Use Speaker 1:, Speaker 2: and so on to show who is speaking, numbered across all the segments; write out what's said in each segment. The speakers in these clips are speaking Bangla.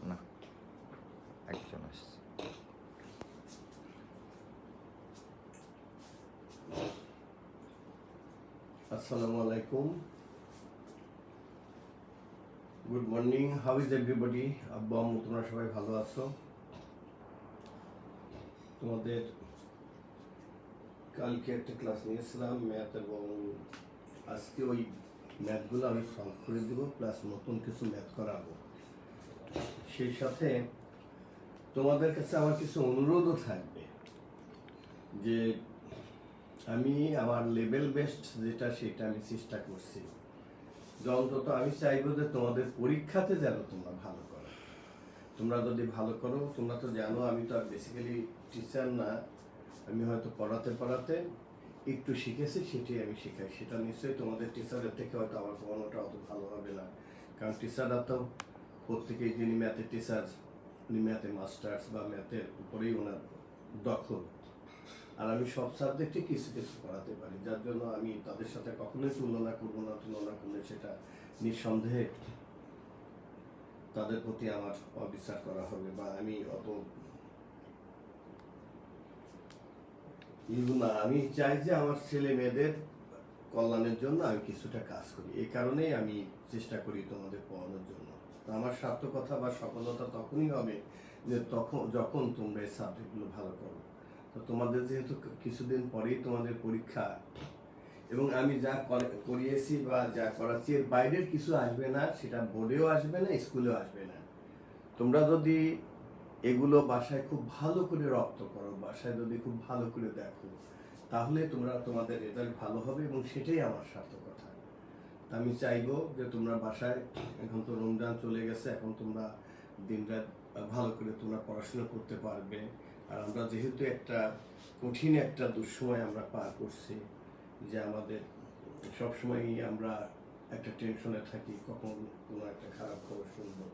Speaker 1: না, একজন আসছে।
Speaker 2: আসসালামু আলাইকুম, good morning, how is everybody? আব্বু আম্মু তোমরা সবাই ভালো আছো? তোমাদের কালকে একটা ক্লাস নিয়েছিলাম ম্যাথ, এবং আজকে ওই ম্যাথগুলো আমি সলভ করে দেবো, প্লাস নতুন কিছু ম্যাথ করাবো। সেই সাথে তোমাদের কাছে আমার কিছু অনুরোধও থাকবে, যে আমি আমার লেভেল বেস্ট যেটা সেটা আমি চেষ্টা করছি, যে অন্তত আমি চাইবো যে তোমাদের পরীক্ষাতে যেন তোমরা ভালো করো। তোমরা যদি ভালো করো, তোমরা তো জানো আমি তো আর বেসিক্যালি টিচার না, আমি হয়তো পড়াতে একটু শিখেছি, সেটাই আমি শেখাই। সেটা নিশ্চয়ই তোমাদের টিচারের থেকে হয়তো আমার পড়ানোটা অত ভালো হবে না, কারণ টিচাররা তো প্রত্যেকেই, যিনি ম্যাথের টিচার উনি ম্যাথে মাস্টার্স বা ম্যাথের উপরেই ওনার দখল। আর আমি সব সাবজেক্টে কিছু কিছু পড়াতে পারি, যার জন্য আমি তাদের সাথে কখনোই তুলনা করবো না। তুলনা করলে সেটা নিঃসন্দেহে তাদের প্রতি আমার অবিচার করা হবে, বা আমি অত না। আমি চাই যে আমার ছেলে মেয়েদের কল্যাণের জন্য আমি কিছুটা কাজ করি, এই কারণেই আমি চেষ্টা করি তোমাদের পড়ানোর জন্য। আমার সার্থকতা বা সফলতা তখনই হবে যে যখন তোমরা এই সাবজেক্টগুলো ভালো করো। তো তোমাদের যেহেতু কিছুদিন পরেই তোমাদের পরীক্ষা, এবং আমি যা করিয়েছি বা যা করাচ্ছি এর বাইরের কিছু আসবে না, সেটা বোর্ডেও আসবে না, স্কুলেও আসবে না। তোমরা যদি এগুলো বাসায় খুব ভালো করে রপ্ত করো, বাসায় যদি খুব ভালো করে দেখো, তাহলে তোমাদের রেজাল্ট ভালো হবে, এবং সেটাই আমার সার্থকতা। আমি চাইবো যে তোমরা বাসায়, এখন তো রমজান চলে গেছে, এখন তোমরা দিনরাত ভালো করে তোমরা পড়াশোনা করতে পারবে। আর আমরা যেহেতু একটা কঠিন একটা দুঃসময় আমরা পার করছি, যে আমাদের সবসময়ই আমরা একটা টেনশনে থাকি, কখন কোনো একটা খারাপ খবর শুনবো।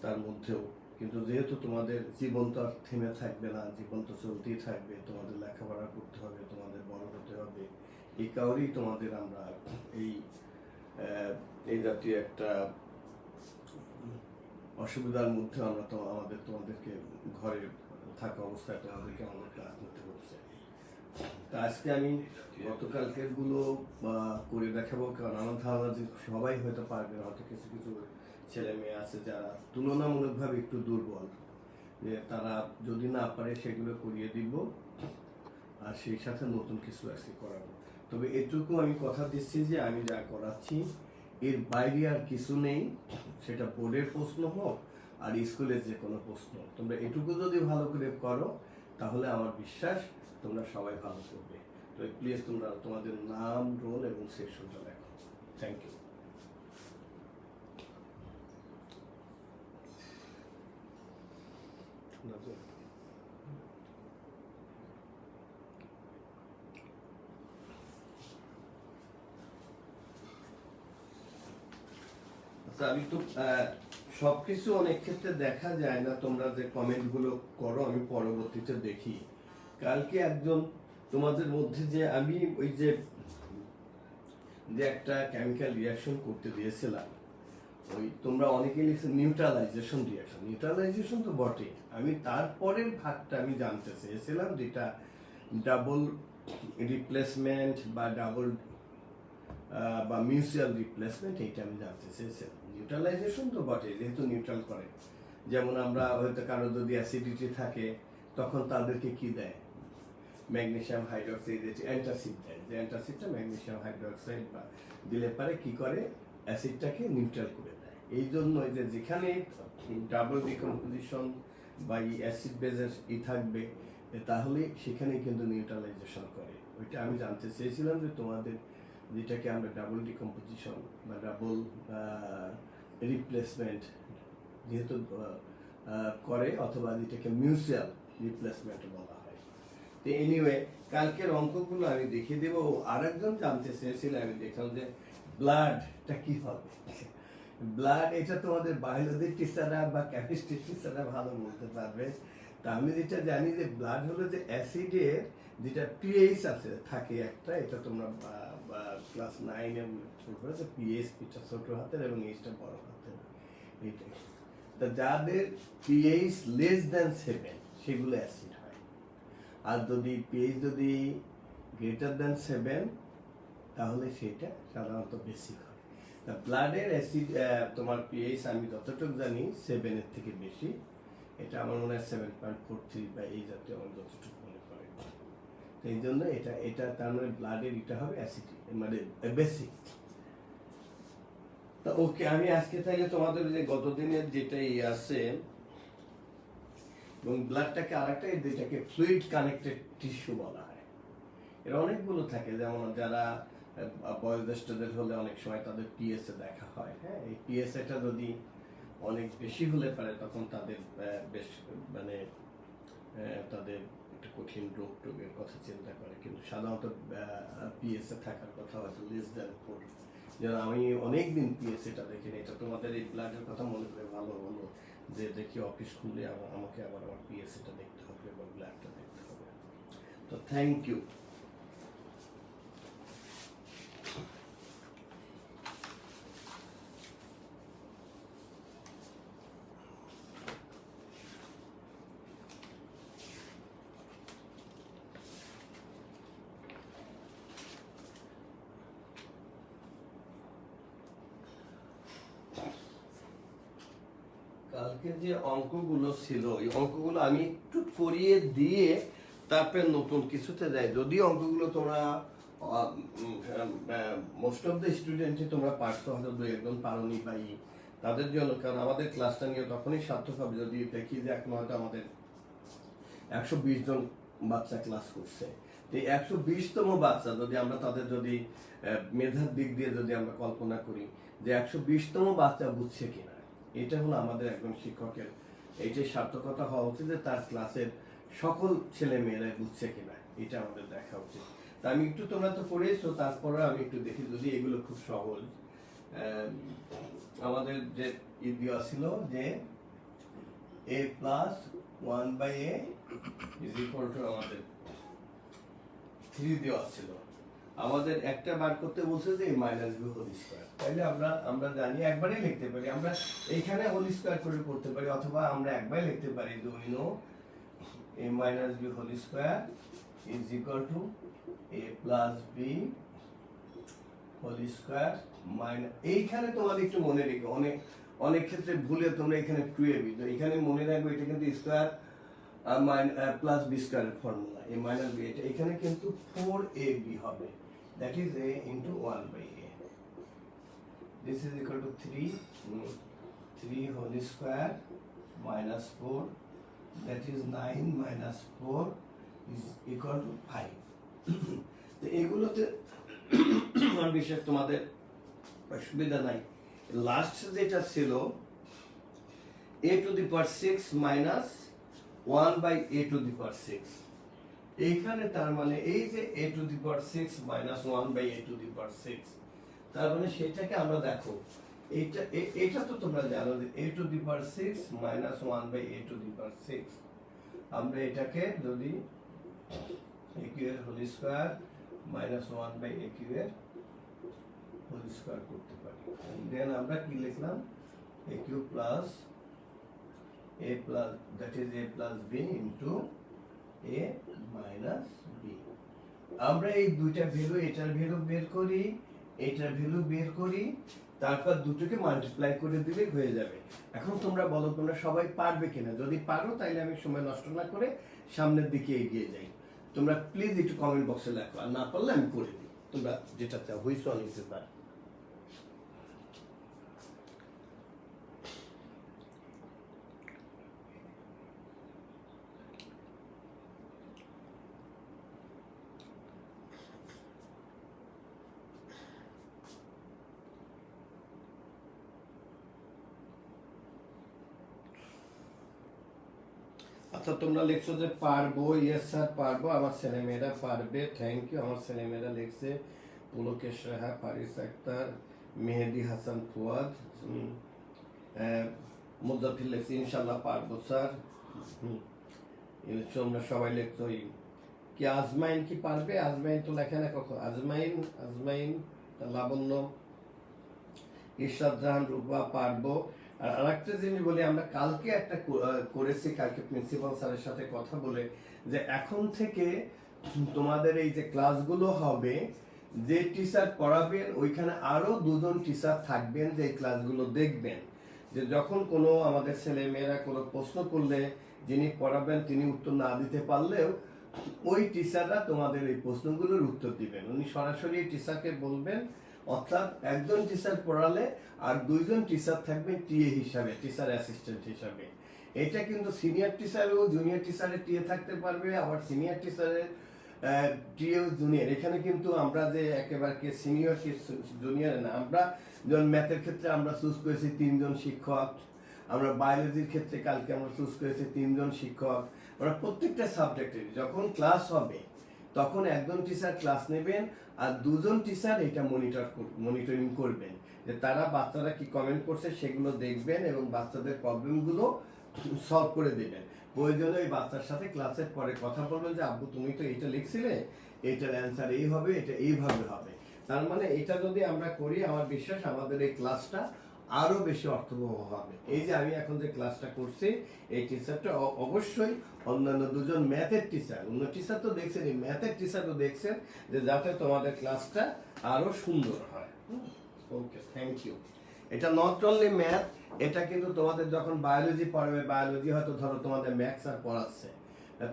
Speaker 2: তার মধ্যেও কিন্তু যেহেতু তোমাদের জীবন তো আর থেমে থাকবে না, জীবন তো চলতেই থাকবে, তোমাদের লেখাপড়া করতে হবে, তোমাদের বড় হতে হবে, এই কারণেই তোমাদের আমরা এই জাতীয় একটা অসুবিধার মধ্যে আমরা তো তোমাদেরকে ঘরে থাকা অবস্থায় তোমাদেরকে আমাদের ক্লাস নিতে হচ্ছে। তা আজকে আমি গতকালকের গুলো করে দেখাবো, কারণ আমার ধারণা যে সবাই হয়তো পারবে না, হয়তো কিছু কিছু ছেলে মেয়ে আছে যারা তুলনামূলকভাবে একটু দুর্বল, যে তারা যদি না পারে সেগুলো করিয়ে দিব, আর সেই সাথে নতুন কিছু আজকে করাবো। তবে এটুকু আমি কথা দিচ্ছি যে আমি যা করাচ্ছি এর বাইরে আর কিছু নেই, সেটা বোর্ডের প্রশ্ন হোক আর স্কুলের যে কোনো প্রশ্ন। তোমরা এটুকু যদি ভালো করে করো, তাহলে আমার বিশ্বাস তোমরা সবাই ভালো করবে। তো প্লিজ তোমরা তোমাদের নাম, রোল এবং সেকশনটা লেখো। Thank you. আমি তো সবকিছু অনেক ক্ষেত্রে দেখা যায় না, তোমরা যে কমেন্ট গুলো করো আমি পরবর্তীতে দেখি। কালকে একজন তোমাদের মধ্যে যে আমি ওই যে একটা কেমিক্যাল রিয়াকশন করতে দিয়েছিলাম, ওই তোমরা অনেকে লিখছে নিউট্রালাইজেশন রিয়াকশন। নিউট্রালাইজেশন তো বটে, আমি তারপরের ভাগটা আমি জানতে চেয়েছিলাম, যেটা ডাবল রিপ্লেসমেন্ট বা ডাবল বা মিউচুয়াল রিপ্লেসমেন্ট, এইটা আমি জানতে চেয়েছিলাম। নিউট্রালাইজেশন তো বটে, যেহেতু নিউট্রাল করে। যেমন আমরা হয়তো কারো যদি অ্যাসিডিটি থাকে, তখন তাদেরকে কি দেয়, ম্যাগনেসিয়াম হাইড্রোক্সাইড অ্যান্টাসিড দেয়, যে অ্যান্টাসিডটা ম্যাগনেসিয়াম হাইড্রোক্সাইড বা দিলে পারে কি করে, অ্যাসিডটাকে নিউট্রাল করে দেয়। এই জন্য যে যেখানে ডাবল ডিকম্পোজিশন বা অ্যাসিড বেজের থাকবে, তাহলে সেখানে কিন্তু নিউট্রালাইজেশন করে। ওইটা আমি জানতে চেয়েছিলাম যে তোমাদের যেটাকে আমরা ডাবল ডিকম্পোজিশন বা ডাবল রিপ্লেসমেন্ট যেহেতু করে, অথবা যেটাকে মিউচুয়াল রিপ্লেসমেন্ট বলা হয়। তো এনিওয়ে, কালকের অঙ্কগুলো আমি দেখিয়ে দেবো। আরেকজন জানতে চেয়েছিল, আমি দেখলাম যে ব্লাডটা কি হবে। ব্লাড, এটা তোমাদের বায়োলজির টিচাররা বা কেমিস্ট্রি টিচাররা ভালো বলতে পারবে। তা আমি যেটা জানি যে ব্লাড হলো যে অ্যাসিডের যেটা পিএইচ আছে থাকে একটা, এটা তোমরা ক্লাস 9-এ পড়বে, যে পিএইচ, পিটা ছোট হাতের এবং এইচটা বড় হাতের, এইটাই। তা যাদের পিএইচ লেস দ্যান 7 সেগুলো অ্যাসিড হয়, আর যদি পিএইচ যদি গ্রেটার দ্যান 7 তাহলে সেটা সাধারণত বেসিক হয়। তা ব্লাডের অ্যাসিড তোমার পিএইচ আমি যতটুকু জানি 7-এর থেকে বেশি, এটা আমার মনে হয় 7.43 বা এই জাতীয় আমার যতটুকু মনে পড়ে। এই জন্য এটা এটা তার মানে ব্লাডের এটা হবে অ্যাসিডিক মানে বেসিক। তা ওকে, আমি আজকে তাইলে তোমাদের যে গত দিনের যেটাই আছে এবং ব্লাডটাকে আরেকটা যেটাকে ফ্লুইড কানেক্টেড টিস্যু বলা হয়। এর অনেকগুলো থাকে, যেমন যারা বয়োজ্যেষ্ঠদের হলে অনেক সময় তাদের পিএসএ দেখা হয়। হ্যাঁ, এই পিএসএটা যদি অনেক বেশি হলে পারে তখন তাদের বেশ মানে তাদের একটা কঠিন রোগ টোগের কথা চিন্তা করে, কিন্তু সাধারণত পিএসএ থাকার কথা হয়তো লেস দ্যান 4। যেমন আমি অনেকদিন পিএসএটা দেখিনি, এটা তোমাদের এই ব্লাডের কথা মনে করে ভালো হলো যে দেখি অফিস খুলে আমাকে আবার আমার পিএসএটা দেখতে হবে বা ব্লাডটা দেখতে হবে। তো থ্যাংক ইউ। কালকে যে অঙ্কগুলো ছিল এই অঙ্কগুলো আমি একটু করিয়ে দিয়ে তারপরে নতুন কিছুতে যাই। যদিও অঙ্কগুলো তোমরা মোস্ট অফ দ্য স্টুডেন্টই তোমরা পারছো, হয়তো দু একজন পারোনি বা তাদের জন্য, কারণ আমাদের ক্লাসটা নিয়ে তখনই সার্থক হবে যদি দেখি যে এখন হয়তো আমাদের 120 জন বাচ্চা ক্লাস করছে। এই 120তম বাচ্চা যদি আমরা তাদের যদি মেধার দিক দিয়ে যদি আমরা কল্পনা করি যে 120তম বাচ্চা বুঝছে কিনা, এটা হলো আমাদের একজন শিক্ষকের এইটাই সার্থকতা হওয়া উচিত যে তার ক্লাসের সকল ছেলে মেয়েরা বুঝছে কিনা, এটা আমাদের দেখা উচিত। তা আমি একটু, তোমরা তো পড়েছো, তারপরে আমি একটু দেখি যদি এগুলো খুব সহজ। আমাদের যে দেওয়া ছিল যে a plus 1/a is equal two আমাদের 3 দেওয়া ছিল। আমাদের একটা বার করতে বলছে যে মাইনাস বি হোল স্কয়ার। তাইলে আমরা জানি একবারই লিখতে পারি, আমরা এইখানে হোল স্কয়ার করে করতে পারি, অথবা আমরা একবারই লিখতে পারি যে we know a minus b whole square is equal to a plus b whole square minus. এইখানে তোমাদের একটু মনে রেখো, অনেক ক্ষেত্রে ভুলে তোমরা এখানে 2ab, তো এখানে মনে রাখবে এটা কিন্তু স্কয়ার প্লাস বি স্কয়ারের ফর্মুলা, a মাইনাস বি, এটা এখানে কিন্তু 4ab হবে, that is a into 1/a. This is equal to 3 whole square minus 4, that is 9 minus 4 is equal to 5. তো এগুলোতে বিশেষ তোমাদের অসুবিধা নাই। লাস্ট যেটা ছিল a to the power 6 minus 1/a to the power 6, এইখানে তার মানে এই যে a to the power 6 minus 1/a to the power 6, তার মানে সেটাকে আমরা দেখো এটা তো তোমরা জানো যে a to the power 6 minus 1/a to the power 6, আমরা এটাকে যদি a এর হোল স্কয়ার minus 1/a এর হোল স্কয়ার করতে পারি, দেন আমরা কি লিখলাম a plus a plus, that is a plus b into a minus b। আমরা এই দুইটা ভ্যালু, এটার ভ্যালু বের করি, এটার ভ্যালু বের করি, তারপর দুটোকে মাল্টিপ্লাই করে দিলে হয়ে যাবে। এখন তোমরা বলো তোমরা সবাই পারবে কিনা? যদি পারো তাহলে আমি সময় নষ্ট না করে সামনের দিকে এগিয়ে যাই। তোমরা প্লিজ একটু কমেন্ট বক্সে লেখো, আর না পারলে আমি করে দিই, তোমরা যেটা চাও হুইচল নিতে পারো। আচ্ছা, তোমরা লিখছো যে পারবো, ইয়েস স্যার পারবো, আমার ছেলেমেয়েরা পারবে, থ্যাংক ইউ। আমার ছেলেমেয়েরা লিখছে পুলকেশ রাহা, ফারিস আক্তার, মেহেদি হাসান ফুয়াদ, মুজাফির লিখছে ইনশাল্লাহ পারবো স্যার। তোমরা সবাই লিখছো কি আজমাইন কি পারবে? আজমাইন তো লেখে না কখন। আজমাইন লাবণ্য, ইরশাদ জাহান, রূপা পারবো, আর আরেকটা জিনিস বলি, আমরা কালকে একটা করেছি, কালকে প্রিন্সিপাল স্যারের সাথে কথা বলে, যে এখন থেকে তোমাদের এই যে ক্লাসগুলো হবে, যে টিচার পড়াবেন ওইখানে আরো দুজন টিচার থাকবেন যে ক্লাসগুলো দেখবেন, যে যখন কোনো আমাদের ছেলে মেয়েরা কোনো প্রশ্ন করলে যিনি পড়াবেন তিনি উত্তর না দিতে পারলেও ওই টিচাররা তোমাদের এই প্রশ্নগুলোর উত্তর দিবেন। উনি সরাসরি টিচারকে বলবেন, অর্থাৎ একজন টিচার পড়ালে আর দুইজন টিচার থাকবেন টিএ হিসাবে, টিচার অ্যাসিস্ট্যান্ট হিসাবে। এটা কিন্তু সিনিয়র টিচারও জুনিয়র টিচারের টিএ থাকতে পারবে, আবার সিনিয়র টিচারের টিএ জুনিয়র। এখানে কিন্তু আমরা যে একেবারে সিনিয়র জুনিয়র না, আমরা যেমন ম্যাথের ক্ষেত্রে আমরা চুজ করেছি 3 জন শিক্ষক, আমরা বায়োলজির ক্ষেত্রে কালকে আমরা চুজ করেছি 3 জন শিক্ষক। আমরা প্রত্যেকটা সাবজেক্টের যখন ক্লাস হবে তখন একজন টিচার ক্লাস নেবেন আর দুজন টিচার এটা মনিটরিং করবেন, যে তারা বাচ্চারা কি কমেন্ট করছে সেগুলো দেখবেন এবং বাচ্চাদের প্রবলেমগুলো সলভ করে দেবেন। প্রয়োজনে ওই বাচ্চার সাথে ক্লাসের পরে কথা বলবেন যে আব্বু তুমি তো এটা লিখছিলে, এটার অ্যান্সার এই হবে, এটা এইভাবে হবে। তার মানে এটা যদি আমরা করি, আমার বিশ্বাস আমাদের এই ক্লাসটা আরো বেশি অর্থবহ হবে। এই যে আমি এখন যে ক্লাসটা করছি, এই টিচারটা অবশ্যই অন্যান্য দুজন ম্যাথের টিচার, অন্য টিচার তো দেখছেন, এই ম্যাথের টিচারও দেখছেন, যে যাতে তোমাদের ক্লাসটা আরো সুন্দর হয়। ওকে, থ্যাংক ইউ। এটা নট অনলি ম্যাথ, এটা কিন্তু তোমাদের যখন বায়োলজি পড়াবে, বায়োলজি হয়তো ধরো তোমাদের ম্যাথ স্যার পড়াচ্ছে,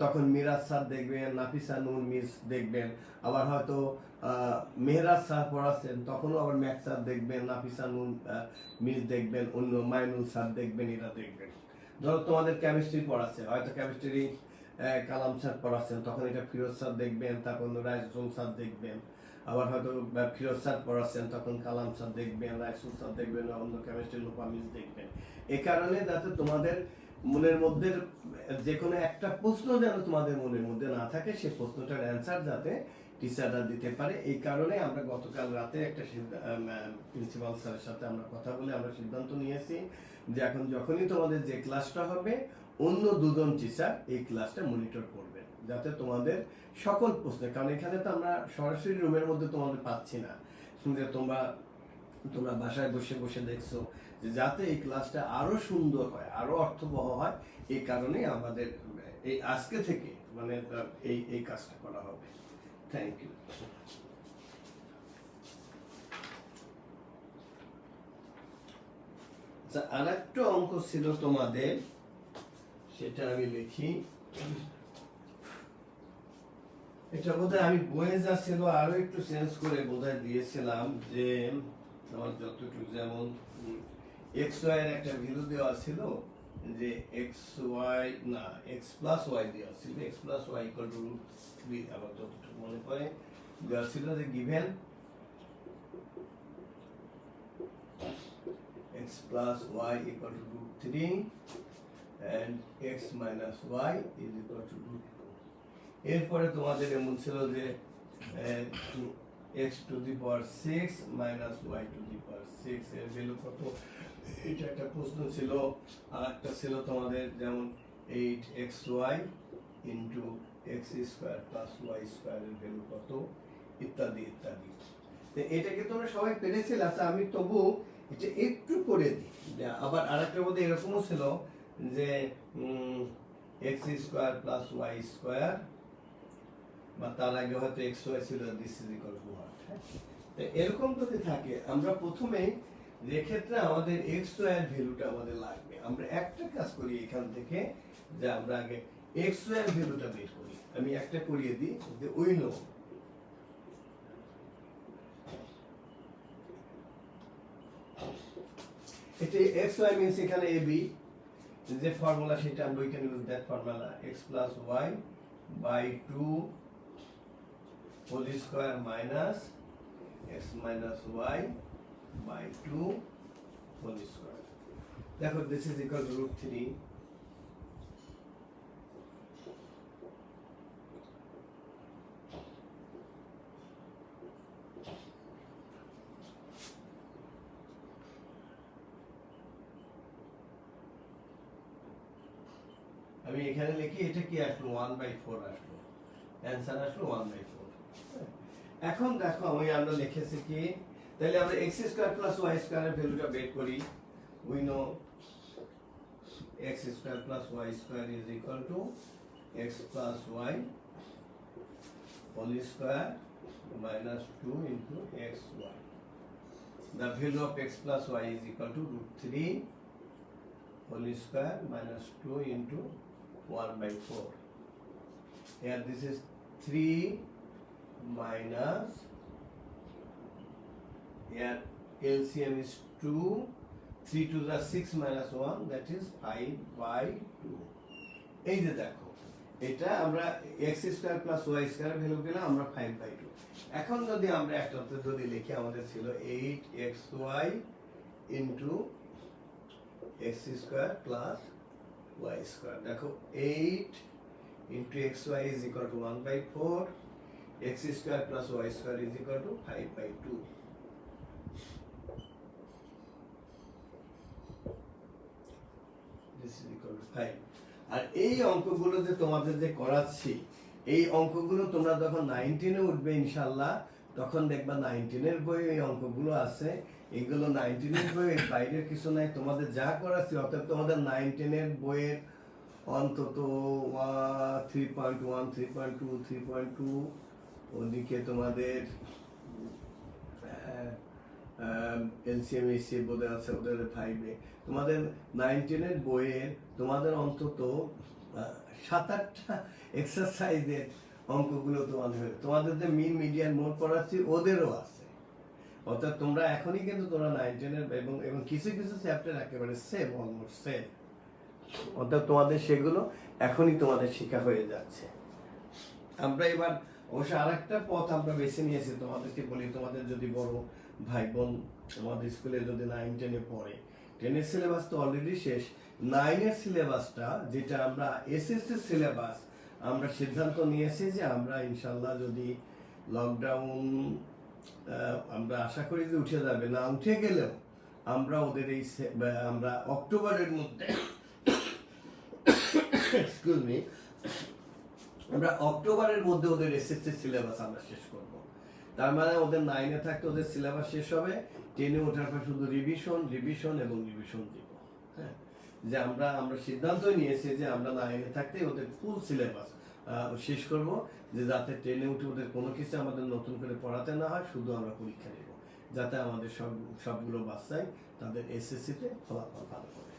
Speaker 2: তখন মিরাজ স্যার দেখবেন, নাফিসা নূর মিস দেখবেন, আবার হয়তো মেহরাজ স্যার পড়াচ্ছেন, তখনও আবার ম্যাথ স্যার দেখবেন, নাফিসা নূর মিস দেখবেন, অন্য মাইনুল স্যার দেখবেন, এরা দেখবেন। ধরো তোমাদের কেমিস্ট্রি পড়াচ্ছে, হয়তো কেমিস্ট্রি কালাম স্যার পড়াচ্ছেন, তখন এটা ফিরোজ স্যার দেখবেন, তারপর রাইসুল স্যার দেখবেন। আবার হয়তো ফিরোজ স্যার পড়াচ্ছেন, তখন কালাম স্যার দেখবেন, রাইসুল স্যার দেখবেন, অন্য কেমিস্ট্রি লোপা মিস দেখবেন। এ কারণে যাতে তোমাদের মনের মধ্যে যে কোনো একটা প্রশ্ন যেন তোমাদের মনের মধ্যে না থাকে, সেই প্রশ্নটার অ্যান্সার যাতে টিচাররা দিতে পারে। এই কারণে আমরা গতকাল রাতে একটা প্রিন্সিপাল স্যারের সাথে আমরা কথা বলে আমরা সিদ্ধান্ত নিয়েছি যে এখন যখনই তোমাদের যে ক্লাসটা হবে, অন্য দুজন টিচার এই ক্লাসটা মনিটর করবে, যাতে তোমাদের সকল প্রশ্নে, কারণ এখানে তো আমরা সরাসরি রুমের মধ্যে তোমাদের পাচ্ছি না, যে তোমরা বাসায় বসে বসে দেখছো, যাতে এই ক্লাসটা আরো সুন্দর হয়, আরো অর্থবহ হয়। এই কারণে আমাদের এই আজকে থেকে মানে এই কাজটা করা হবে। Thank you. আর একটা অঙ্ক ছিল তোমাদের, সেটা আমি লিখি। এটা বোধহয় আমি বইয়ে যা ছিল আরো একটু চেঞ্জ করে বোধহয় দিয়েছিলাম, যে আমার যতটুকু, যেমন এক্স ওয়াই এর একটা ভ্যালু দেওয়া ছিল, যে এক্স ওয়াই না এক্স প্লাস ওয়াই দেওয়া ছিল, x plus y equal to √3, আমার যতটুকু মনে পড়ে দেওয়া ছিল যে given x plus y equal to √3 and x minus y is equal to √2। এরপরে তোমাদের এমন ছিল যে x to the power 6 minus y to the power 6 এর ভ্যালু কত, এটা একটা প্রশ্ন ছিল। আর একটা ছিল তোমাদের যেমন 8xy into x square plus y square এর ভ্যালু কত, ইত্যাদি ইত্যাদি। এটাকে তোমরা সবাই পেরেছিলে। আচ্ছা আমি তবু এটা একটু করে দিই। আবার আরেকটা মধ্যে এরকমও ছিল যে x square plus y square, বা তার আগে হয়তো xy ছিল, this is equal two what। এরকম যদি থাকে, আমরা প্রথমে যে ক্ষেত্রে আমাদের xy এর ভ্যালুটা আমাদের লাগবে, আমরা একটা কাজ করি এখান থেকে, যে আমরা আগে xy এর ভ্যালুটা বের করি। আমি একটা করিয়ে দিই, যে উই নো এটা xy means এখানে ab, যে ফর্মুলা সেটা আমরা we can use that formula, x plus y by 2 whole square minus x minus y by 2 whole square। দেখো this is equal to √3। আমি এখানে লিখি, এটা কি আসলো 1/4 আসলো, অ্যানসার আসলো 1/4। এখন দেখো আমরা লিখেছি কি, তাহলে আমরা x² + y² এর ভ্যালুটা বের করি। We know x square plus y square is equal to x plus y whole square minus 2 into xy. The value of x plus y is equal to root 3 whole square minus 2 into 1 by 4. Here this is 3 minus, here LCM is 2, 3 to the 6 minus 1, that is 5 by 2. এই যে দেখো এটা আমরা x square plus y square value পেলাম আমরা 5 by 2। এখন যদি আমরা একটা যদি লিখি আমাদের ছিল 8xy into x square plus y square. দেখো 8 into xy is equal to 1 by 4, x square plus y square is equal to 5 by 2. This is equal to 5. আর এই অঙ্কগুলো যে তোমাদের যে করাচ্ছি, এই অঙ্কগুলো তোমরা যখন 19 এ উঠবে ইনশাআল্লাহ তখন দেখবা 19 এর বইয়ে এই অঙ্কগুলো আছে। এগুলো 19 এর বইয়ের বাইরের কিছু নাই, তোমাদের যা করাচ্ছি অর্থাৎ তোমাদের 19 এর বইয়ের অন্তত 3.1, 3.2, 3.2, ওদিকে তোমাদের এলসিএম এসি বোধহয় আছে ওদের 5 এ। তোমাদের 19 এর বইয়ের তোমাদের অন্তত 7-8টা এক্সারসাইজের অঙ্কগুলো তোমাদের যে মিন মিডিয়ান মোড পড়াচ্ছি ওদেরও আছে। অর্থাৎ তোমরা এখনই কিন্তু তোমরা 19 এর এবং কিছু কিছু চ্যাপ্টার একেবারে সেম, অলমোস্ট সেম। অর্থাৎ তোমাদের সেগুলো এখনই তোমাদের শেখা হয়ে যাচ্ছে। আমরা এবার অবশ্য আরেকটা পথ আমরা বেছে নিয়েছি, তোমাদেরকে বলি তোমাদের যদি বড় ভাই বোন তোমাদের স্কুলে যদি 9-10 এ পড়ে, 10 এর সিলেবাস তো অলরেডি শেষ, 9 এর সিলেবাসটা যেটা আমরা এসএসসি সিলেবাস আমরা সিদ্ধান্ত নিয়েছি যে আমরা ইনশাআল্লাহ যদি লকডাউন আমরা আশা করি যে উঠে যাবে, না উঠে গেলেও আমরা ওদের এই আমরা অক্টোবরের মধ্যে এক্সকিউজ মি, আমরা অক্টোবরের মধ্যে ওদের এসএসসি সিলেবাস আমরা শেষ করব। তার মানে ওদের 9 এ থাকতে ওদের সিলেবাস শেষ হবে, 10 এ ওঠার পর শুধু রিভিশন রিভিশন এবং রিভিশন দিব। হ্যাঁ, যে আমরা সিদ্ধান্ত নিয়েছি যে আমরা 9 এ থাকতে ওদের ফুল সিলেবাস শেষ করব, যে যাতে 10 এ উঠে ওদের কোনো কিছু আমাদের নতুন করে পড়াতে না হয়, শুধু আমরা পরীক্ষা নেব, যাতে আমাদের সবগুলো বাচ্চাই তাদের এসএসসিতে ফলাফল ভালো করে।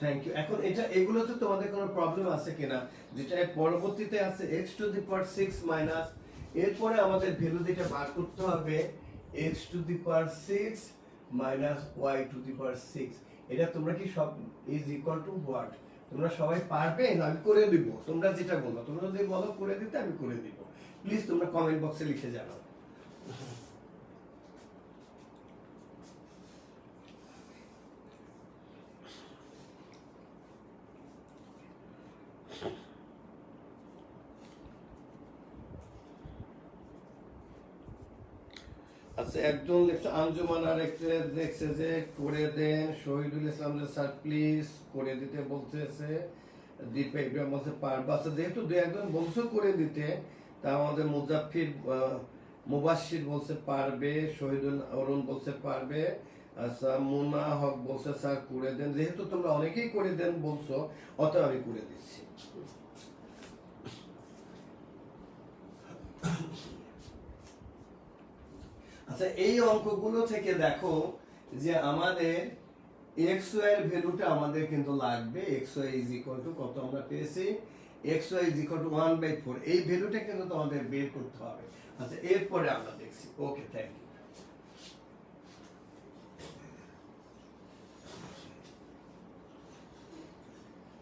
Speaker 2: Thank you. এখন এগুলোতে তোমাদের কোনো প্রবলেম আছে কিনা, যেটা পরবর্তীতে আছে x to the power 6 minus, এরপরে আমাদের ভ্যালু যেটা বার করতে হবে x to the power 6 minus y to the power 6। এটা তোমরা কি সব ইজ ইকুয়াল টু হোয়াট তোমরা সবাই পারবে? না আমি করে দিব, তোমরা যেটা বলো, তোমরা যদি বলো করে দিতে আমি করে দিব। প্লিজ তোমরা কমেন্ট বক্সে লিখে জানাও। আচ্ছা, একজন লেখছে আঞ্জুমান, আর দেখছে যে করে দেন। শহীদুল ইসলাম স্যার প্লিজ করে দিতে বলতেছে। দীপা ইব্রাহিম বলছে পারবা। আচ্ছা, যেহেতু দু একজন বলছো করে দিতে, তা আমাদের মুজাফফির মুবাশশির বলছে পারবে, শহীদুল অরুণ বলছে পারবে। আচ্ছা, মুনা হক বলছে স্যার করে দেন। যেহেতু তোমরা অনেকেই করে দেন বলছো, অত আমি করে দিচ্ছি। আচ্ছা, এই অঙ্কগুলো থেকে দেখো যে আমাদের xy এর ভ্যালুটা আমাদের কিন্তু লাগবে। xy ইজ ইকুয়াল টু কত আমরা পেয়েছি, xy ইজ ইকুয়াল টু 1/4। এই ভ্যালুটা কিন্তু তোমাদের বের করতে হবে। আচ্ছা, এরপরে আমরা দেখছি। ওকে, থ্যাংক ইউ।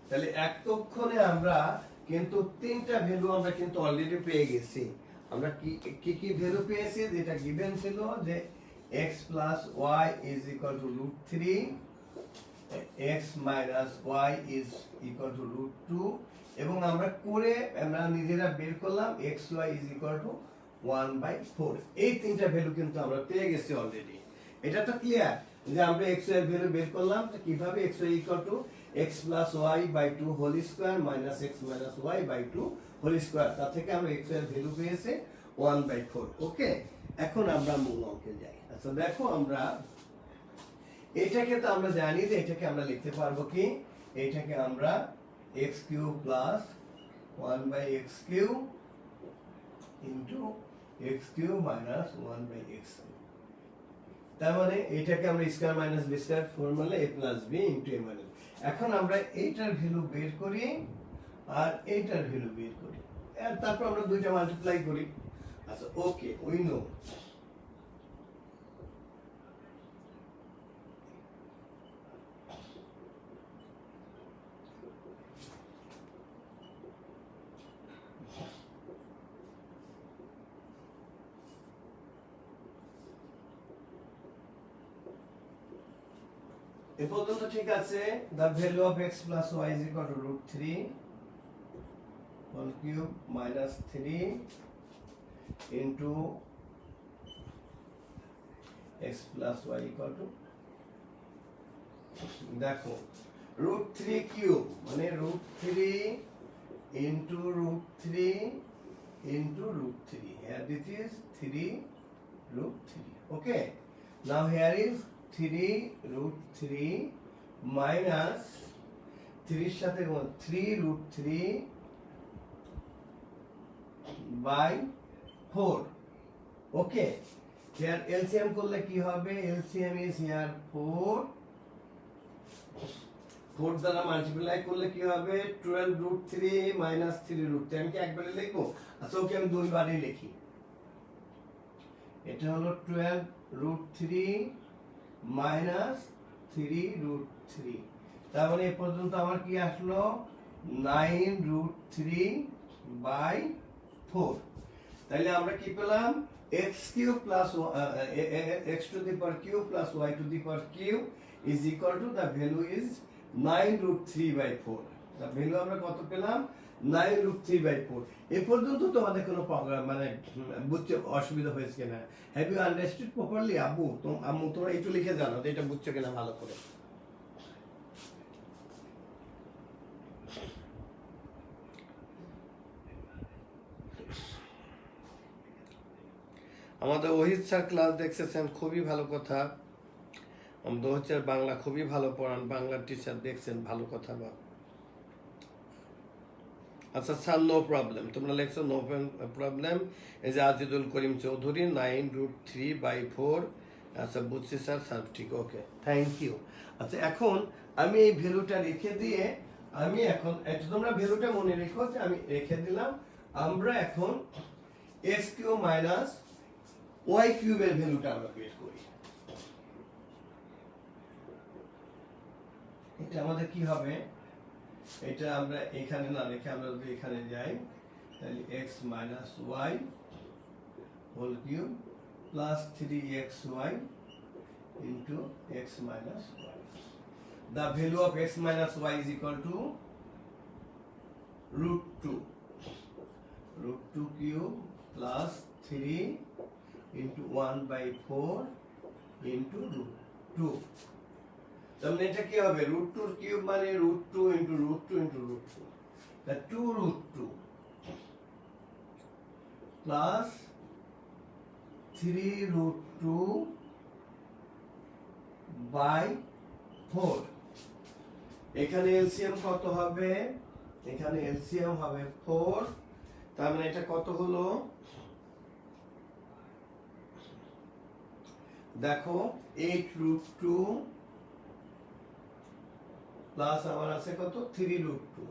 Speaker 2: তাহলে এতক্ষণে আমরা কিন্তু 3টা ভ্যালু আমরা কিন্তু অলরেডি পেয়ে গেছি। আমরা কি কি ভ্যালু পেয়েছি, যেটা গিভেন ছিল যে x plus y is equal to √3, x minus y is equal to √2, এবং আমরা নিজেরা বের করলাম xy is equal to 1/4। এই 3টা ভ্যালু কিন্তু আমরা পেয়ে গেছি অলরেডি। এটা তো ক্লিয়ার যে আমরা xy এর ভ্যালু বের করলাম কিভাবে, xy equal to x plus y by 2 whole square minus x minus y by 2 whole square। তা থেকে আমরা xy এর ভ্যালু পেয়েছি 1/4। ওকে, এখন আমরা মূল অঙ্কে যাই। আচ্ছা, দেখো আমরা এটাকে তো আমরা জানি যে এটাকে আমরা লিখতে পারবো কি এইটাকে আমরা x cube plus 1/x cube into x cube minus 1/x cube, তার মানে এইটাকে আমরা square minus b square formula a plus b into a minus. এখন আমরা এইটার ভ্যালু বের করি আর এইটার ভ্যালু বের করি, আর তারপর আমরা দুইটা মাল্টিপ্লাই করি। আচ্ছা ওকে, উই নো এ পর্যন্ত ঠিক আছে। the value of x plus y is equal to √3 whole cube minus 3 into x plus y equal to, দেখো √3 কিউব মানে √3 into √3 into √3, here this is 3√3. okay, now here is 3√3 minus 3 এর সাথে 3√3 by 4. ওকে, here LCM করলে কি হবে? LCM is here 4 দ্বারা মাল্টিপ্লাই করলে কি হবে? 12√3 minus 3√3। আমি কি একবারে লিখবো? আচ্ছা ওকে, আমি দুইবারই লিখি। এটা হলো 12√3 মাইনাস 3√3, তার মানে এ পর্যন্ত আমার কি আসলো? 9√3/4। তাহলে আমরা কি পেলাম? x cube plus x to the power cube plus y to the power cube is equal two, the value is 9√3/4। The value আমরা কত পেলাম? 9√3/4। এ পর্যন্ত তোমাদের কোনো প্রবলেম মানে বুঝতে অসুবিধা হয়েছে কিনা? Have you understood properly? আম্মু তোমরা একটু লিখে জানো যে এটা বুঝছো কিনা ভালো করে। আমাদের ওহিদ স্যার ক্লাস দেখছেন, খুবই ভালো কথা। আমাদের ওহিদ স্যার বাংলা খুবই ভালো পড়ান, বাংলা টিচার দেখছেন, ভালো কথা। বা আচ্ছা স্যার, নো প্রবলেম, তোমরা লেখছো নো প্রবলেম। এই যে আজিদুল করিম চৌধুরী 9√3/4। আচ্ছা বুঝছি স্যার, স্যার ঠিক, ওকে, থ্যাংক ইউ। আচ্ছা এখন আমি এই ভ্যালুটা রেখে দিয়ে আমি এখন তোমরা ভ্যালুটা মনে রেখো যে আমি রেখে দিলাম। আমরা এখন এক্স কিউব মাইনাস ওয়াই কিউবের ভ্যালুটা আমরা বের করি। এটা আমাদের কি হবে? এটা আমরা এখানে না রেখে আমরা যদি এখানে যাই, তাহলে x minus y whole cube plus 3xy into x minus y. The value of x minus y is equal to √2 cube plus 3 into 1/4 into √2। তাহলে এটা কি হবে? √2 কিউব মানে √2 ইন্টু √2 ইন্টু √2, তা 2√2 প্লাস 3√2/4। এখানে এলসিএম কত হবে? এখানে এলসিএম হবে 4, তার মানে এটা কত হলো? দেখো 8√2 প্লাস আমার আছে কত? 3√2।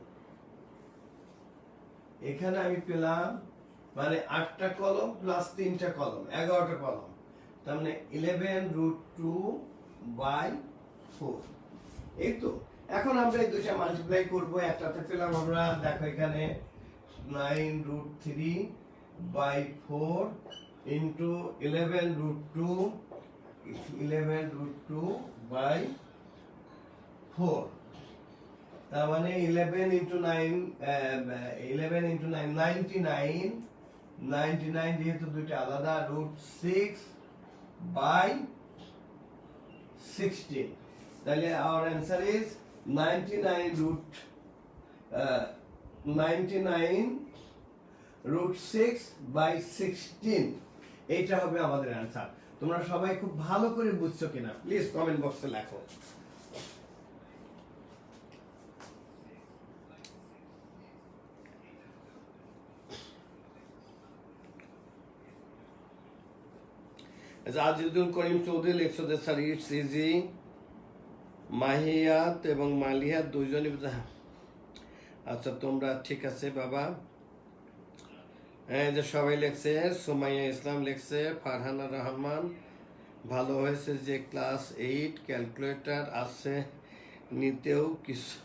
Speaker 2: এখানে আমি পেলাম মানে 8টা কলম প্লাস 3টা কলম, 11টা কলম, তার মানে 11√2/4। এই তো, এখন আমরা এই দুইটা মাল্টিপ্লাই করব। একটাতে পেলাম আমরা, দেখো এখানে 9√3/4 ইন্টু 11√2/4, তার মানে 11 ইন্টু 9 99, যেহেতু দুইটা আলাদা, √6/16। তাহলে our answer is 99√6/16। এইটা হবে আমাদের অ্যান্সার। তোমরা সবাই খুব ভালো করে বুঝছো কিনা প্লিজ কমেন্ট বক্সে লেখো। আজিজুল করিম চৌধুরী লিখছো যে স্যার ইটস ইজি, মাহিয়াত এবং মালিহাত দুইজনই আচ্ছা তোমরা ঠিক আছে বাবা। যে সবাই লিখছে, সুমাইয়া ইসলাম লিখছে, ফারহানা রহমান ভালো হয়েছে যে ক্লাস 8 ক্যালকুলেটর আছে, নিতেও কিছু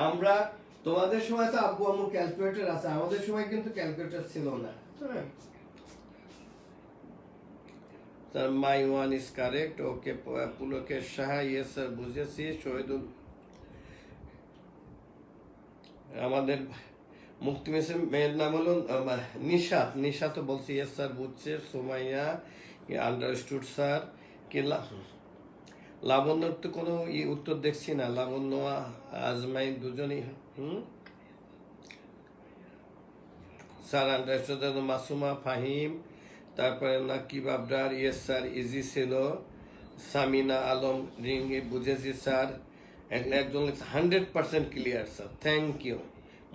Speaker 2: আমরা তোমাদের সময় তো আব্বু আম্মু ক্যালকুলেটর আছে, আমাদের সময় কিন্তু ক্যালকুলেটর ছিল না। তার my one is correct. Okay পুলকের সাহা, ইয়েস স্যার বুঝেছি। শহীদুল, আমাদের মুক্তি মিসের মেয়ের নাম হলো নিশাত, নিশাত বলছি ইয়েস স্যার বুঝছে। Sumaiya understood sir. কি লাবণ্যর তো কোনো উত্তর দেখছি না, লাবণ্য আজমাই দুজনই স্যার আন্ডারস্টুড। মাসুমা ফাহিম, তারপরে Nakib Abrar, yes sir easy ছিল। সামিনা আলম রিঙ্গি, বুঝেছি স্যার। একজন 100% ক্লিয়ার স্যার, থ্যাংক ইউ।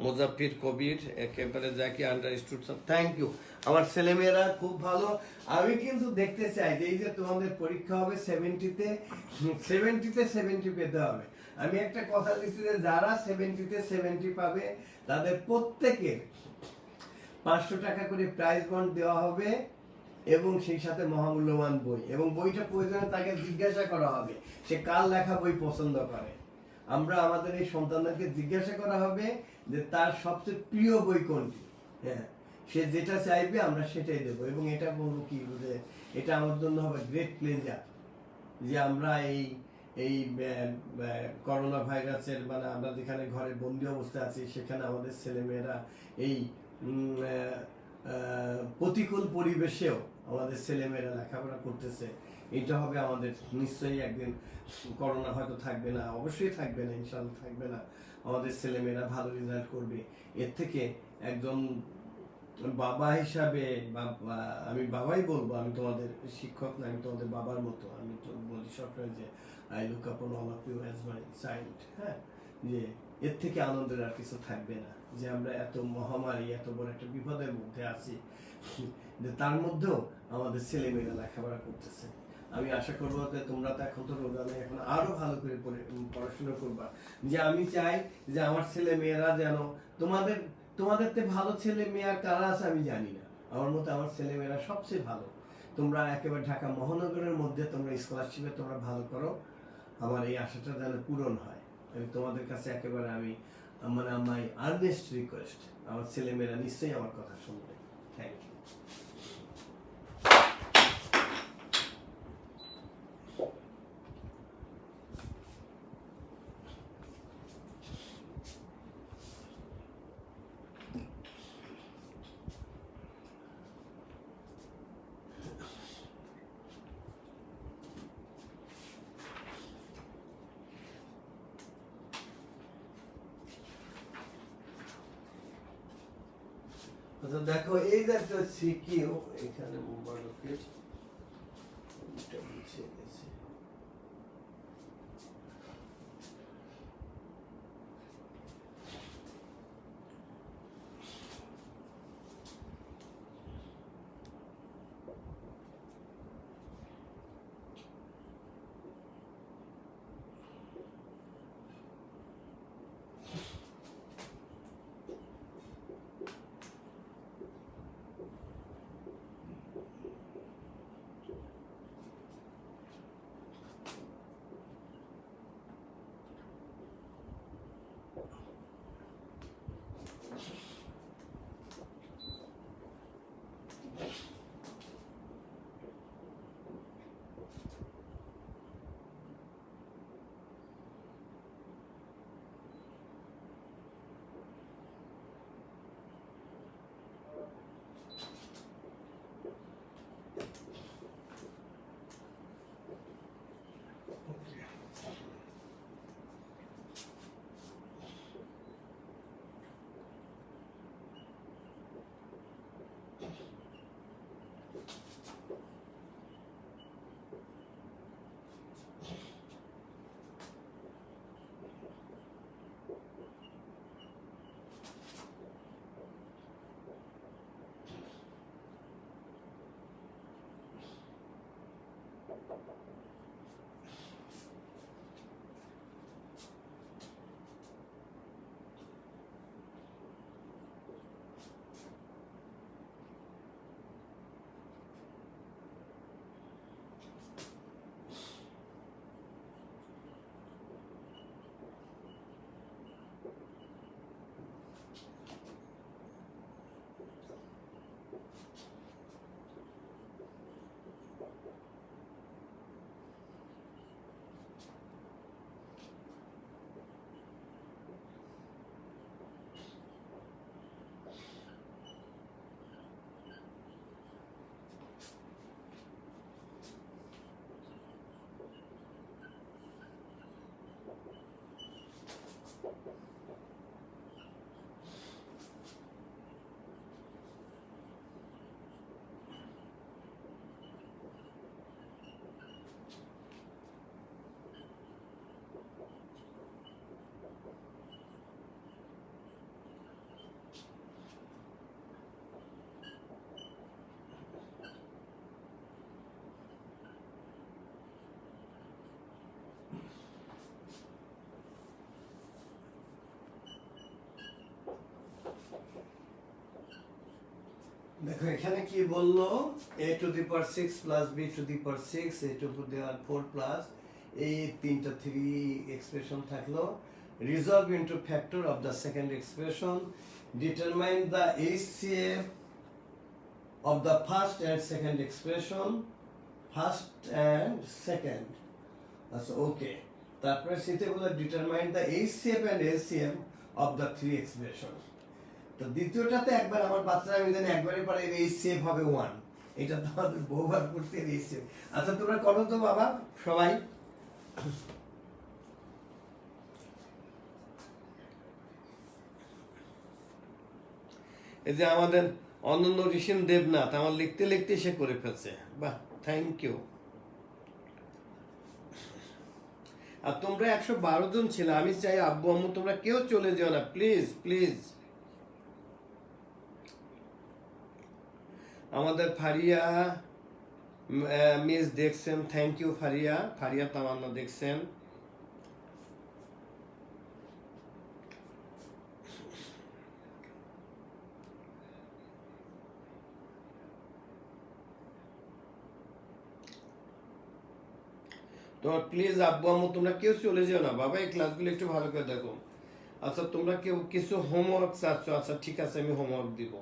Speaker 2: মুজাফির কবির, একেবারে যাকে আন্ডারস্টুড স্যার, থ্যাংক ইউ। আমার ছেলেমেয়েরা খুব ভালো। আমি কিন্তু দেখতে চাই যে এই যে তোমাদের পরীক্ষা হবে 70-তে 70 পেতে হবে। আমি একটা কথা দিচ্ছি যে যারা 70-তে 70 পাবে তাদের প্রত্যেকের 500 টাকা করে প্রাইজ বন্ড দেওয়া হবে এবং সেই সাথে মহামূল্যবান বই, এবং বইটা প্রয়োজনে তাকে জিজ্ঞাসা করা হবে সে কার লেখা বই পছন্দ করে। আমরা আমাদের এই সন্তানদেরকে জিজ্ঞাসা করা হবে যে তার সবচেয়ে প্রিয় বই কোনটি, হ্যাঁ সে যেটা চাইবে আমরা সেটাই দেবো। এবং এটা বলবো কি যে এটা আমার জন্য হবে গ্রেট প্লেজার যে আমরা এই এই করোনা ভাইরাসের মানে আমরা যেখানে ঘরে বন্দি অবস্থায় আছি সেখানে আমাদের ছেলেমেয়েরা এই প্রতিকূল পরিবেশেও আমাদের ছেলেমেয়েরা লেখাপড়া করতেছে। এটা হবে আমাদের নিশ্চয়ই একদিন করোনা হয়তো থাকবে না, অবশ্যই থাকবে না, ইনশাআল্লাহ থাকবে না, আমাদের ছেলেমেয়েরা ভালো রেজাল্ট করবে। এর থেকে একজন বাবা হিসাবে আমি বাবাই বলবো, আমি তোমাদের শিক্ষক না, আমি তোমাদের বাবার মতো। আমি তো বলি সবসময় যে I look upon all of you as my child. হ্যাঁ, যে এর থেকে আনন্দের আর কিছু থাকবে না যে আমরা এত মহামারী এত বড় একটা বিপদের মধ্যে আছি, যে তার মধ্যেও আমাদের ছেলেমেয়েরা লেখাপড়া করতেছে। আমি আশা করবো যে তোমরা তো এখন তো রোজা নেই, এখন আরো ভালো করে পড়াশোনা করবা। যে আমি চাই যে আমার ছেলে মেয়েরা যেন তোমাদের তে ভালো ছেলে মেয়ে আর কারা আছে আমি জানি না, আমার মতে আমার ছেলে মেয়েরা সবচেয়ে ভালো। তোমরা একেবারে ঢাকা মহানগরের মধ্যে তোমরা স্কলারশিপে তোমরা ভালো করো, আমার এই আশাটা যেন পূরণ হয়। আমি তোমাদের কাছে একেবারে আমি মানে মাই আর্নেস্ট রিকোয়েস্ট, আমার ছেলে মেয়েরা নিশ্চয়ই আমার কথা শুনবে। Thank you. আচ্ছা দেখো এই যে একটা সিকিউ এখানে মোবারকের এটা মুছে গেছে। দেখো এখানে কি বললো, a to the power 6 plus b to the power 6 a to the power 4 plus এই তিনটা থ্রি এক্সপ্রেশন থাকলো, resolve into factor of the second expression, determine the HCF of the first and second expression, first and second, আচ্ছা ওকে, তারপরে সেটা বলে determine the HCF and LCM of the three expressions। তো দ্বিতীয়টাতে একবার আমার বাচ্চারা আমি জানি একবারে পারে HCF হবে 1, এটা তো আমাদের বহুবার করতে HCF। আচ্ছা তোমরা করো তো বাবা সবাই। এই যে আমাদের অনন্য ঋষিন দেবনাথ আমার লিখতে লিখতে সে করে ফেলছে, বাহ থ্যাংক ইউ। আর তোমরা 112 জন ছিল, আমি চাই আব্বু আম্মু তোমরা কেউ চলে যেও না প্লিজ প্লিজ। আমাদের ফারিয়া মিস দেখছেন, থ্যাংক ইউ ফারিয়া, ফারিয়া তামান্না দেখছেন। তোমার প্লিজ আব্বু আম্মু তোমরা কেউ চলে যেও না বাবা, এই ক্লাসগুলো একটু ভালো করে দেখো। আচ্ছা তোমরা কেউ কিছু হোমওয়ার্ক চাচ্ছ, আচ্ছা ঠিক আছে আমি হোমওয়ার্ক দিব।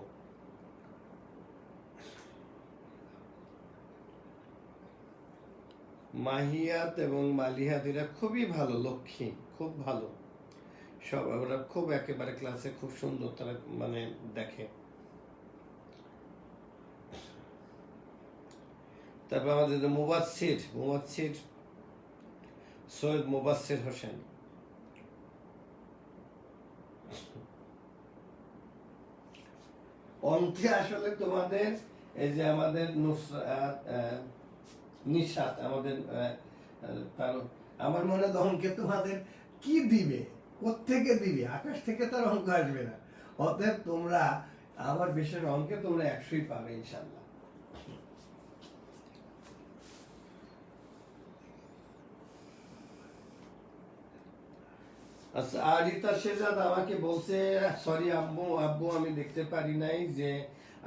Speaker 2: মাহিয়াত এবং মালিহাত এরা খুবই ভালো, লক্ষ্মী খুব ভালো, সব ওরা খুব একেবারে ক্লাসে খুব সুন্দর তারা মানে দেখে। তারপর আমাদের মুবাসসির সৈয়দ মুবাসসির হোসেন, অঙ্কে আসলে তোমাদের এই যে আমাদের নুসরাত নিশাত আমাদের আমার মনে হয় অঙ্কে তোমাদের কি দিবে, কোত্থেকে দিবে, আকাশ থেকে তার অঙ্ক আসবে না। অতএব তোমরা আমার বিশেষ অঙ্কে তোমরা 100ই পাবে ইনশাল্লাহ। আচ্ছা আর রিতা শেজাদ আমাকে বলছে, সরি আব্বু আমি দেখতে পারি নাই, যে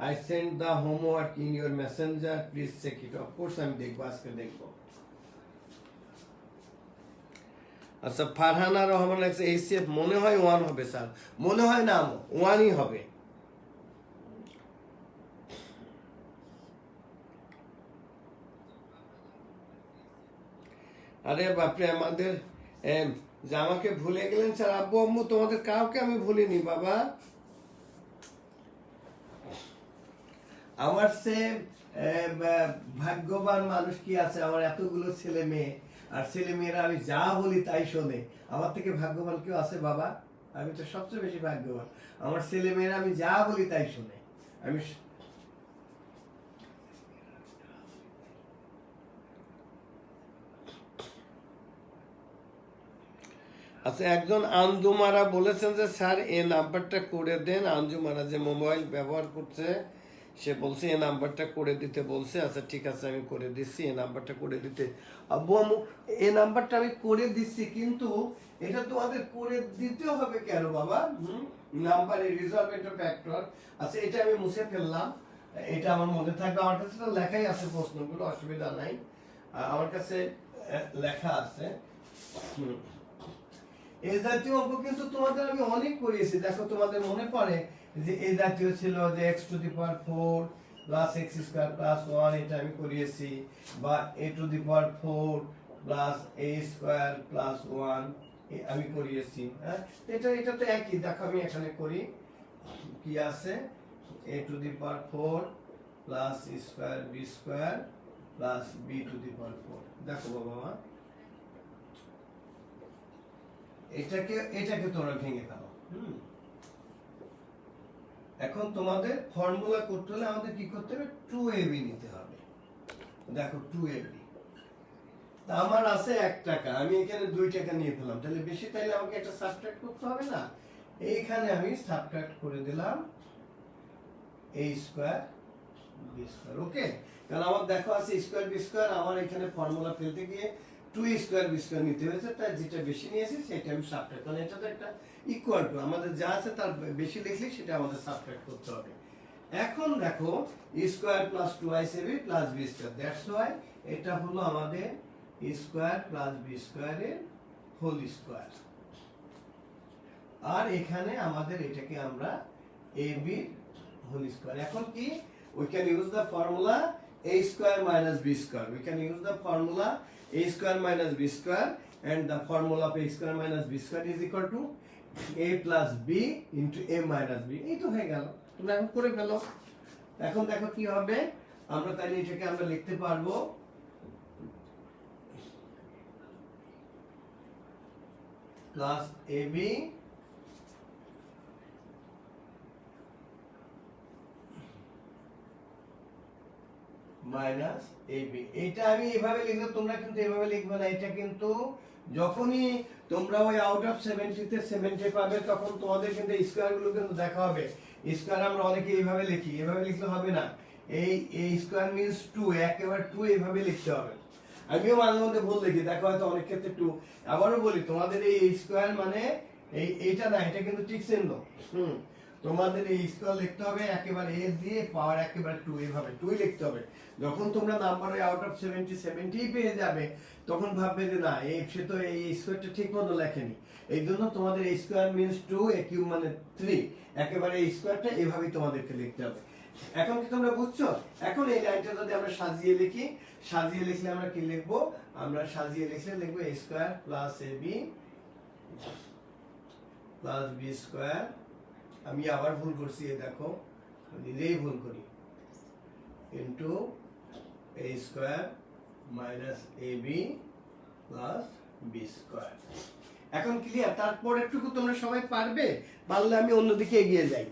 Speaker 2: I send the homework in your messenger, please check it. Of course আমি দেখবো, আজকে দেখবো। আচ্ছা ফারহানা রহমান লাগছে HCF মনে হয় 1 হবে স্যার, মনে হয় না 1ই হবে। আরে বাপরে আমাদের যে আমাকে ভুলে গেলেন স্যার, আব্বু আম্মু তোমাদের কাউকে আমি ভুলিনি বাবা। আমার সে ভাগ্যবান মানুষ কি আছে, আমার এতগুলো ছেলে মেয়ে, আর ছেলে মেয়েরা আমি যা বলি তাই শোনে। আমার থেকে ভাগ্যবান কেউ আছে বাবা? আমি তো সবচেয়ে বেশি ভাগ্যবান, আমার ছেলে মেয়েরা আমি যা বলি তাই শোনে। আমি আচ্ছা একজন আঞ্জুমারা বলেছেন যে স্যার এই নাম্বারটা করে দেন। আঞ্জুমারা যে মোবাইল ব্যবহার করছে সে বলছে এই নাম্বারটা করে দিতে বলছে। আচ্ছা ঠিক আছে আমি করে দিচ্ছি, এই নাম্বারটা করে দিতে। আব্বু আম্মু এই নাম্বারটা আমি করে দিচ্ছি, কিন্তু এটা তোমাদের করে দিতে হবে কেন বাবা? নাম্বারে রিজলভ ইনটু ফ্যাক্টর। আচ্ছা এটা আমি মুছে ফেললাম, এটা আমার মনে থাকবে, আমার কাছে তো লেখাই আছে প্রশ্নগুলো, অসুবিধা নাই, আমার কাছে লেখা আছে। এই জাতীয় অঙ্ক কিন্তু তোমাদের আমি অনেক করিয়েছি, দেখো তোমাদের মনে পড়ে যে এই জাতীয় ছিল যে x to the power 4 plus x square plus 1, এটা আমি করিয়েছি, বা a to the power 4 plus a square plus 1 আমি করিয়েছি। হ্যাঁ এটা তো একই, দেখো আমি এখানে করি কি আছে, a to the power 4 plus c square b square plus b to the power 4। দেখো বাবা এটাকে তোমরা ভেঙে ফেলো। এখন তোমাদের ফর্মুলা করতে হলে আমাদের কি করতে হবে, 2ab নিতে হবে। দেখো 2ab আমার আছে 1 টাকা, আমি এখানে 2 টাকা নিয়ে ফেলাম, তাহলে বেশি, তাইলে আমাকে একটা সাবট্রাক্ট করতে হবে না? এইখানে আমি সাবট্রাক্ট করে দিলাম a স্কয়ার b স্কয়ার। ওকে, কারণ আমার দেখো আছে স্কয়ার b স্কয়ার, আমার এখানে ফর্মুলা ফেলতে গিয়ে 2 স্কয়ার b স্কয়ার নিতে হয়েছে, তাই যেটা বেশি নিয়েছি সেটা আমি সাবট্রাক্ট, কারণ এটা তো একটা ইকুয়াল টু, আমাদের যা আছে তার বেশি লিখলে সেটা আমাদের সাবট্রাক্ট করতে হবে। এখন দেখো square plus 2ac plus b square, that's why এটা হলো আমাদের স্কোয়ার প্লাস বি স্কোয়ারের হোল স্কোয়ার। আর এখানে আমাদের এটাকে আমরা এ বি হোল স্কোয়ার। এখন কি we can use the formula a square minus b square. We can use the formula a square minus b square, and the formula of a square minus b square is equal to a plus b into a minus b. এই তো হয়ে গেল, তোমরা এখন করে ফেলো। এখন দেখো কি হবে, আমরা তাহলে এটাকে আমরা লিখতে পারবো plus A B minus A B. এটা আমি এভাবে লিখলে তোমরা কিন্তু এভাবে লিখবে না, এটা কিন্তু যখনই তোমরা ওই আউট অফ 70 তে 70 পাবে তখন তোমাদের কিন্তু স্কয়ার গুলো কিন্তু দেখা হবে। স্কয়ার আমরা অনেকে এইভাবে লিখি, এভাবে লিখলে হবে না, এই স্কয়ার মিন্স 2, একেবারে 2 এইভাবে লিখতে হবে। আমিও মাঝে মধ্যে ভুল লিখি, দেখো হয়তো অনেক ক্ষেত্রে 2। আবারও বলি, তোমাদের এই স্কয়ার মানে এইটা না, এটা কিন্তু ঠিক চিহ্ন। তোমাদের এই স্কয়ার লিখতে হবে একেবারে এ দিয়ে পাওয়ার একেবারে 2, এইভাবে 2 লিখতে হবে। যখন তোমরা নাম্বারে আউট অফ 70 পেয়ে যাবে তখন ভাববে যে না, এই সে তো এই স্কয়ারটা ঠিক মতো লেখেনি। এই জন্য তোমাদের এই স্কয়ার মিন্স 2, এ কিউব মানে 3, একেবারে এই স্কয়ারটা এভাবেই তোমাদেরকে লিখতে হবে। এখন কি তোমরা বুঝছো? এখন এই লাইনটা যদি আমরা সাজিয়ে লিখি, সাজিয়ে লিখলে আমরা কি লিখবো? আমরা সাজিয়ে লিখলে লিখবো a square plus ab plus b square. আমি আবার ভুল করছি, দেখো নিজেই ভুল করি, into a square minus ab plus b square. এখন ক্লিয়ার? তারপর একটুকু তোমরা সবাই পারবে, পারলে আমি অন্যদিকে এগিয়ে যাই।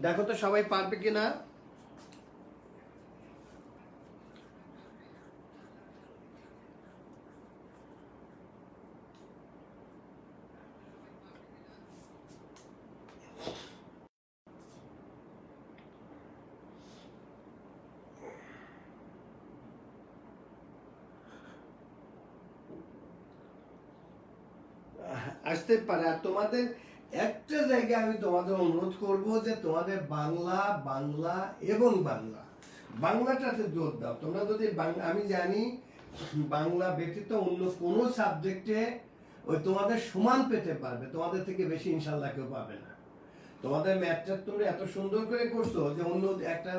Speaker 2: দেখো তো সবাই পারবে কিনা। আসতে পারে। আর তোমাদের একটা জায়গায় আমি তোমাদের অনুরোধ করব যে তোমাদের বাংলা বাংলা এবং বাংলাটাতে জোর দাও। তোমরা যদি আমি জানি বাংলা ব্যতীত অন্য কোনো সাবজেক্টে ওই তোমাদের সমান পেতে পারবে, তোমাদের থেকে বেশি ইনশাল্লাহ কেউ পাবে না। তোমাদের ম্যাথটা তোমরা এত সুন্দর করে করছো যে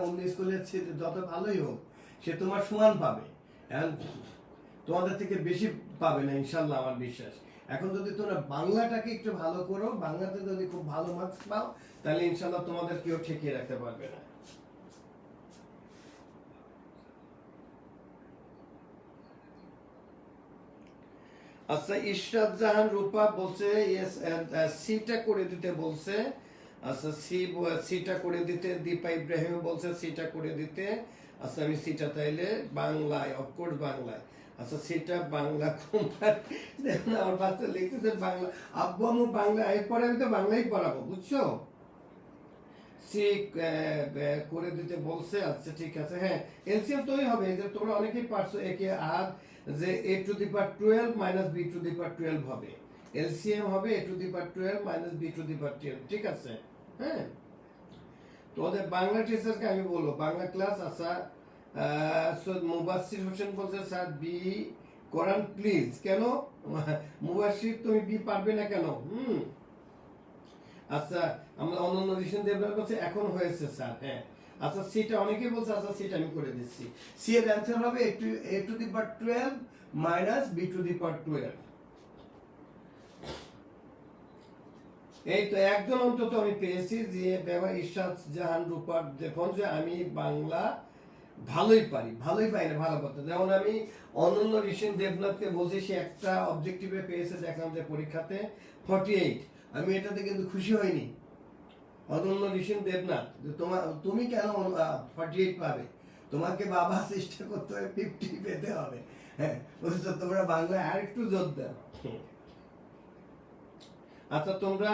Speaker 2: অন্য স্কুলের যত ভালোই হোক সে তোমার সমান পাবে, তোমাদের থেকে বেশি পাবে না ইনশাল্লাহ, আমার বিশ্বাস। এখন যদি তোমরা বাংলাটাকে একটু ভালো করো, বাংলাতে যদি খুব ভালো মার্কস পাও, তাহলে ইনশাল্লাহ তোমাদের কেউ ঠেকিয়ে রাখতে পারবে না। আচ্ছা, ইশরাত জাহান রূপা বলছে সিটা করে দিতে বলছে। আচ্ছা, সিটা করে দিতে। দীপা ইব্রাহিম বলছে সিটা করে দিতে। আচ্ছা, আমি সিটা তাইলে বাংলায়, অফকোর্স বাংলায়। আচ্ছা, সেটা বাংলা দেখুন আমার বাচ্চা লিখতেছে বাংলা, আব্বু আম্মু বাংলা, এরপরে আমি তো বাংলাই পড়াবো, বুঝছো? সি করে দিতে বলছে। আচ্ছা ঠিক আছে, হ্যাঁ এলসিএম তো হবে, যে তোমরা অনেকেই পারছো একে আর, যে a to the power 12 minus b to the power 12 হবে। এলসিএম হবে a to the power 12 minus b to the power 12, ঠিক আছে? হ্যাঁ, তোমাদের বাংলা টিচারকে আমি বলবো বাংলা ক্লাস। আচ্ছা, মুবাসসির হোসেন বলছে স্যার বি করান প্লিজ। কেন মুবাসসির, তুমি বি পারবে না কেন? আচ্ছা, আমরা অনন্য ঋষণ দেবরাজ বলছে এখন হয়েছে স্যার। হ্যাঁ, আচ্ছা সিটা অনেকেই বলছে। আচ্ছা, সিটা আমি করে দিচ্ছি। সি এর অ্যান্সার হবে a to the power 12 minus b to the power 12। এই তো একজন অন্তত আমি পেয়েছি, যে ইশরাত জাহান রূপার দেখুন যে আমি বাংলা ভালোই পারি না, ভালো কথা। যেমন আমি অনন্য ঋষণ দেবনাথকে বলছি, সে একটা অবজেক্টিভে পেয়েছে, দেখলাম যে পরীক্ষাতে 48। আমি এটাতে কিন্তু খুশি হইনি। অনন্য ঋষণ দেবনাথ, তুমি কেন 48 পাবে? তোমাকে বাবা চেষ্টা করতে হবে 50 পেতে হবে। হ্যাঁ, বুঝছো? তোমরা বাংলা আর একটু জোর দাও। আচ্ছা, তোমরা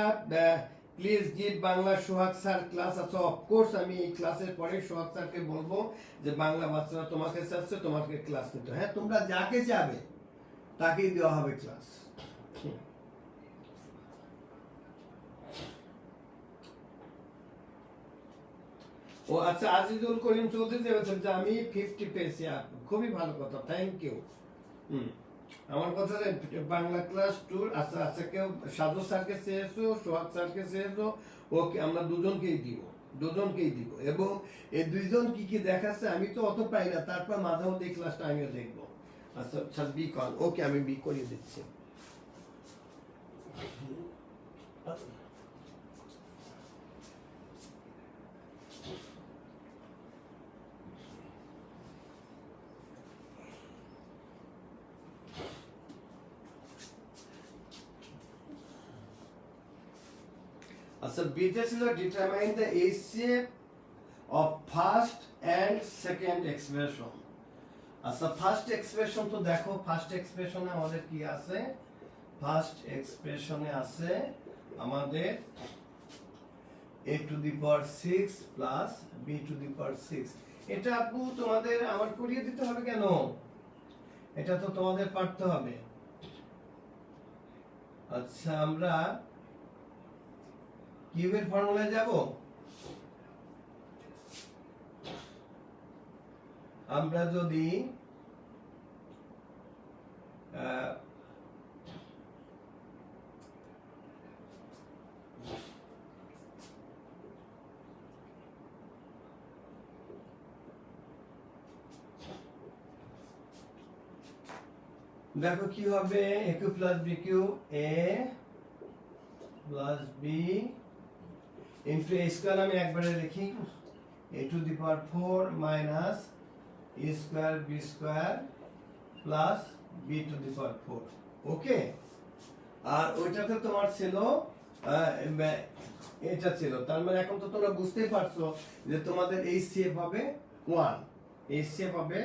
Speaker 2: please give Bangla Sohag sir class. আচ্ছা, অফকোর্স আমি এই ক্লাসের পরে সোহাগ স্যারকে বলবো যে বাংলা বাচ্চারা তোমাকে চাচ্ছে, তোমাকে ক্লাস নিতে। হ্যাঁ, তোমরা যাকে চাবে তাকেই দেওয়া হবে ক্লাস। ও আচ্ছা, আজিজুল করিম চৌধুরী বলছেন যে আমি 50 পেয়েছি। খুবই ভালো কথা, থ্যাংক ইউ। আমার কথা বাংলা ক্লাস টুর। আচ্ছা আচ্ছা, কেউ সাধু স্যারকে চেয়েছো, সোহাগ স্যারকে চেয়েছো, ওকে আমরা দুজনকেই দিব। এবং এই দুইজন কি কি দেখাচ্ছে আমি তো অত পাই না, তারপর মাঝে মধ্যে এই ক্লাসটা আমিও দেখবো। আচ্ছা আচ্ছা, বি কন, ওকে আমি বি করিয়ে দিচ্ছি। আচ্ছা, বিতে ছিল determine the HCF of first and second expression. আচ্ছা, ফার্স্ট এক্সপ্রেশন তো দেখো, ফার্স্ট এক্সপ্রেশনে আমাদের কি আছে? ফার্স্ট এক্সপ্রেশনে আছে আমাদের a to the power 6 plus b to the power 6। এটা আপু তোমাদের আমার করিয়ে দিতে হবে কেন? এটা তো তোমাদের পারতে হবে। আচ্ছা, আমরা কিউবের ফর্মুলায় যাব। আমরা যদি দেখো কি হবে, a cube plus b cube, a plus b into a square. আমি একবারে লিখি a to the power 4 minus a square b square plus b to the power 4। Okay, আর ওইটাতে তোমার ছিল এটা ছিল। তার মানে এখন তো তোমরা বুঝতেই পারছো যে তোমাদের HCF হবে 1। HCF হবে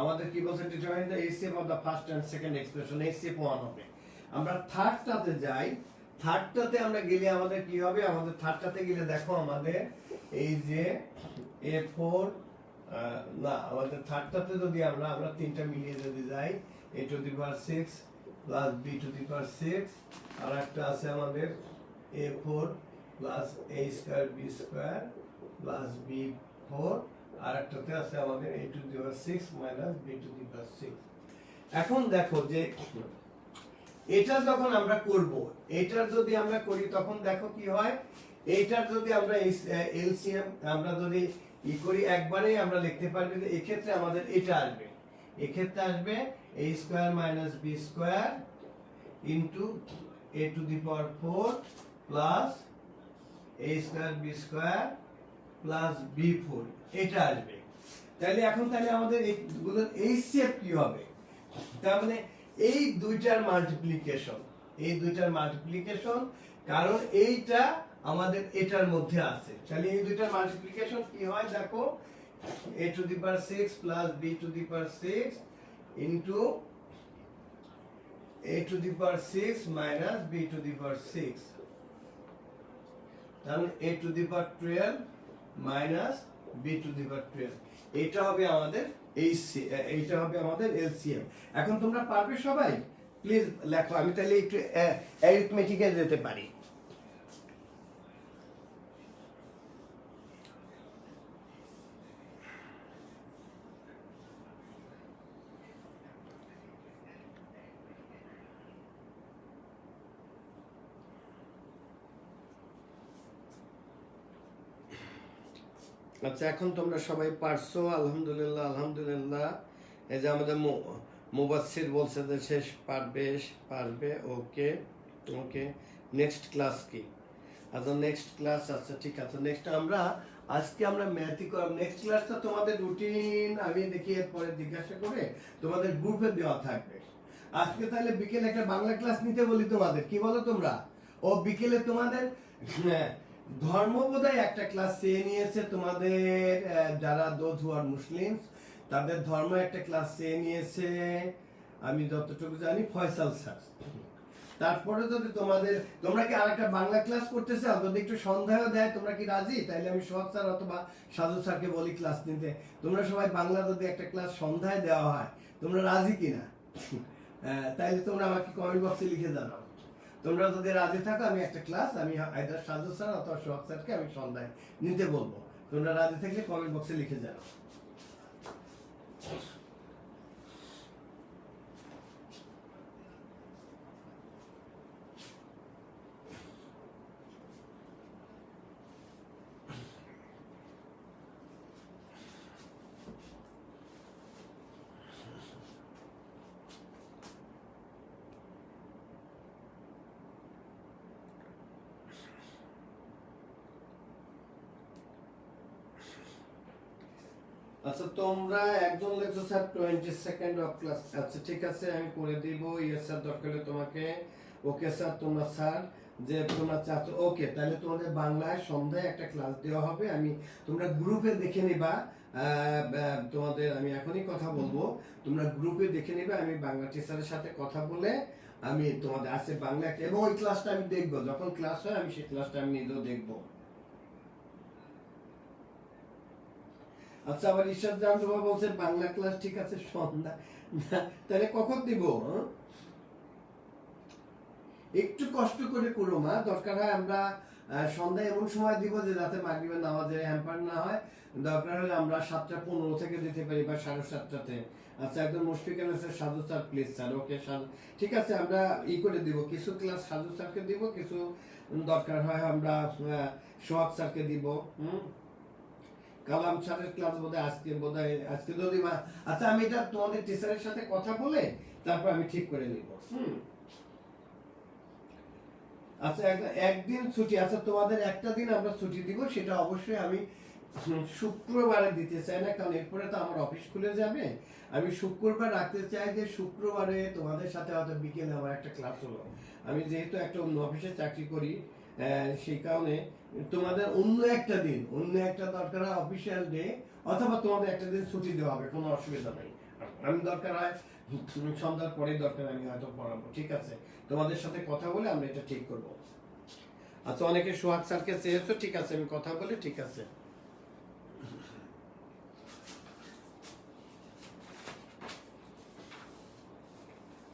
Speaker 2: আমাদের কি বলছে, determine the HCF of the first and second expression, HCF 1 হবে। আমরা থার্ডটাতে যাই। থার্ডটাতে আমরা গেলে আমাদের কি হবে? আমাদের থার্ডটাতে গেলে দেখো আমাদের এই যে A4 না, আমাদের থার্ডটাতে যদি আমরা তিনটা মিলিয়ে যদি যাই, a to the power 6 plus b to the power 6, আর একটা আছে আমাদের a4 plus a square b square plus b4, আর একটাতে আছে আমাদের a to the power 6 minus b to the power 6। এখন দেখো যে এটা যখন আমরা করব, এটার যদি আমরা করি তখন দেখো কি হয়। এইটার যদি আমরা এলসিএম আমরা যদি ই করি, একবারেই আমরা লিখতে পারবো যে এক্ষেত্রে আমাদের এটা আসবে। এক্ষেত্রে আসবে a square minus b square into a to the power 4 plus a square b square plus b4, এটা আসবে। তাহলে এখন আমাদের এইগুলোর HCF কি হবে? তার মানে এই দুইটার মাল্টিপ্লিকেশন, কারণ এইটা আমাদের এটার মধ্যে আছে। তাহলে এই দুইটার মাল্টিপ্লিকেশন কি হয় দেখো, a to the power 6 plus b to the power 6 into a to the power 6 minus b to the power 6, তাহলে a to the power 12 minus b to the power 12। এটা হবে আমাদের এইটা হবে আমাদের এলসিএম। এখন তোমরা পারবে সবাই? প্লিজ লেখো, আমি তাহলে একটু অ্যারিথমেটিকে যেতে পারি। আচ্ছা, এখন তোমরা সবাই পারছো, আলহামদুলিল্লাহ আলহামদুলিল্লাহ। এই যে আমাদের মুবাসসির বলছে যে শেষ পারবে। ওকে ওকে, নেক্সট ক্লাস কি? আচ্ছা, নেক্সট ক্লাস, আচ্ছা ঠিক আছে, নেক্সট আজকে আমরা ম্যাথই করব। নেক্সট ক্লাসটা তোমাদের রুটিন আমি দেখি এরপরে জিজ্ঞাসা করে তোমাদের গ্রুপে দেওয়া থাকবে। আজকে তাহলে বিকেলে একটা বাংলা ক্লাস নিতে বলি তোমাদের, কি বলো তোমরা? ও বিকেলে তোমাদের ধর্মবোধহয় একটা ক্লাস চেয়ে নিয়েছে তোমাদের, যারা দোজ হু আর মুসলিমস তাদের ধর্ম একটা ক্লাস চেয়ে নিয়েছে আমি যতটুকু জানি, ফয়সাল স্যার। তারপরে যদি তোমরা কি আরেকটা বাংলা ক্লাস করতে চাও, যদি একটু সন্দেহ দেয় তোমরা কি রাজি? তাইলে আমি সোহাগ স্যার অথবা সাধু স্যারকে বলি ক্লাস নিতে। তোমরা সবাই বাংলা যদি একটা ক্লাস সন্ধ্যায় দেওয়া হয়, তোমরা রাজি কিনা? তাইলে তোমরা আমাকে কমেন্ট বক্সে লিখে জানাও। তোমরা যদি রাজি থাকো, আমি একটা ক্লাস আমি আইদার সাজু স্যার অথবা সোহাগ স্যারকে আমি সন্ধ্যায় নিতে বলবো। তোমরা রাজি থাকলে কমেন্ট বক্সে লিখে জানাও। আচ্ছা তোমরা একজন লেখছো স্যার 22nd অফ ক্লাস। আচ্ছা ঠিক আছে, আমি করে দিব। ইয়েস স্যার, দরকার হলে তোমাকে। ওকে স্যার, তোমরা স্যার যে তোমরা চাচ্ছ, ওকে তাহলে তোমাদের বাংলায় সন্ধ্যায় একটা ক্লাস দেওয়া হবে। আমি তোমরা গ্রুপে দেখে নিবা, তোমাদের আমি এখনই কথা বলবো, তোমরা গ্রুপে দেখে নিবে। আমি বাংলা টিচারের সাথে কথা বলে আমি তোমাদের আছে বাংলা এবং ওই ক্লাসটা আমি দেখবো, যখন ক্লাস হয় আমি সেই ক্লাসটা আমি নিজেও দেখবো। আচ্ছা, আবার ঈশ্বর জানবা বলছে বাংলা ক্লাস ঠিক আছে সন্ধ্যা, তাহলে কখন দিব? একটু কষ্ট করে করো মা, দরকার হয় আমরা সন্ধ্যায় এমন সময় দিব যে যাতে মাগরিবের নামাজে হ্যাম্পার না হয়। দরকার হলে আমরা 7:15 থেকে দিতে পারি বা 7:30-তে। আচ্ছা একদম মুশফিকুল স্যার, সাধু স্যার প্লিজ স্যার। ওকে সাধু, ঠিক আছে, আমরা করে দিব, কিছু ক্লাস সাধু স্যারকে দিব, কিছু দরকার হয় আমরা সোহাগ স্যারকে দিব। কালাম স্যারের ক্লাস বোধহয় আজকে যদি আচ্ছা আমি এটা তোমাদের টিচারের সাথে কথা বলে তারপর আমি ঠিক করে নিব। আচ্ছা একদিন ছুটি, আচ্ছা তোমাদের একটা দিন আমরা ছুটি দিব, সেটা অবশ্যই আমি শুক্রবারে দিতে চাই না, কারণ এরপরে তো আমার অফিস খুলে যাবে। আমি শুক্রবার রাখতে চাই, যে শুক্রবারে তোমাদের সাথে হয়তো বিকেলে আমার একটা ক্লাস হলো। আমি যেহেতু একটা অন্য অফিসে চাকরি করি, সেই কারণে তোমাদের অন্য একটা দরকার হয় অফিসিয়াল ডে, অথবা তোমাদের একটা দিন ছুটি দেওয়া হবে, কোনো অসুবিধা নেই। আমি দরকার হয় সন্ধ্যার পরে দরকার আমি হয়তো পড়াবো, ঠিক আছে। তোমাদের সাথে কথা বলে আমরা এটা ঠিক করব। আচ্ছা অনেকে সোহাগ স্যারকে চেয়েছো, ঠিক আছে আমি কথা বলে, ঠিক আছে।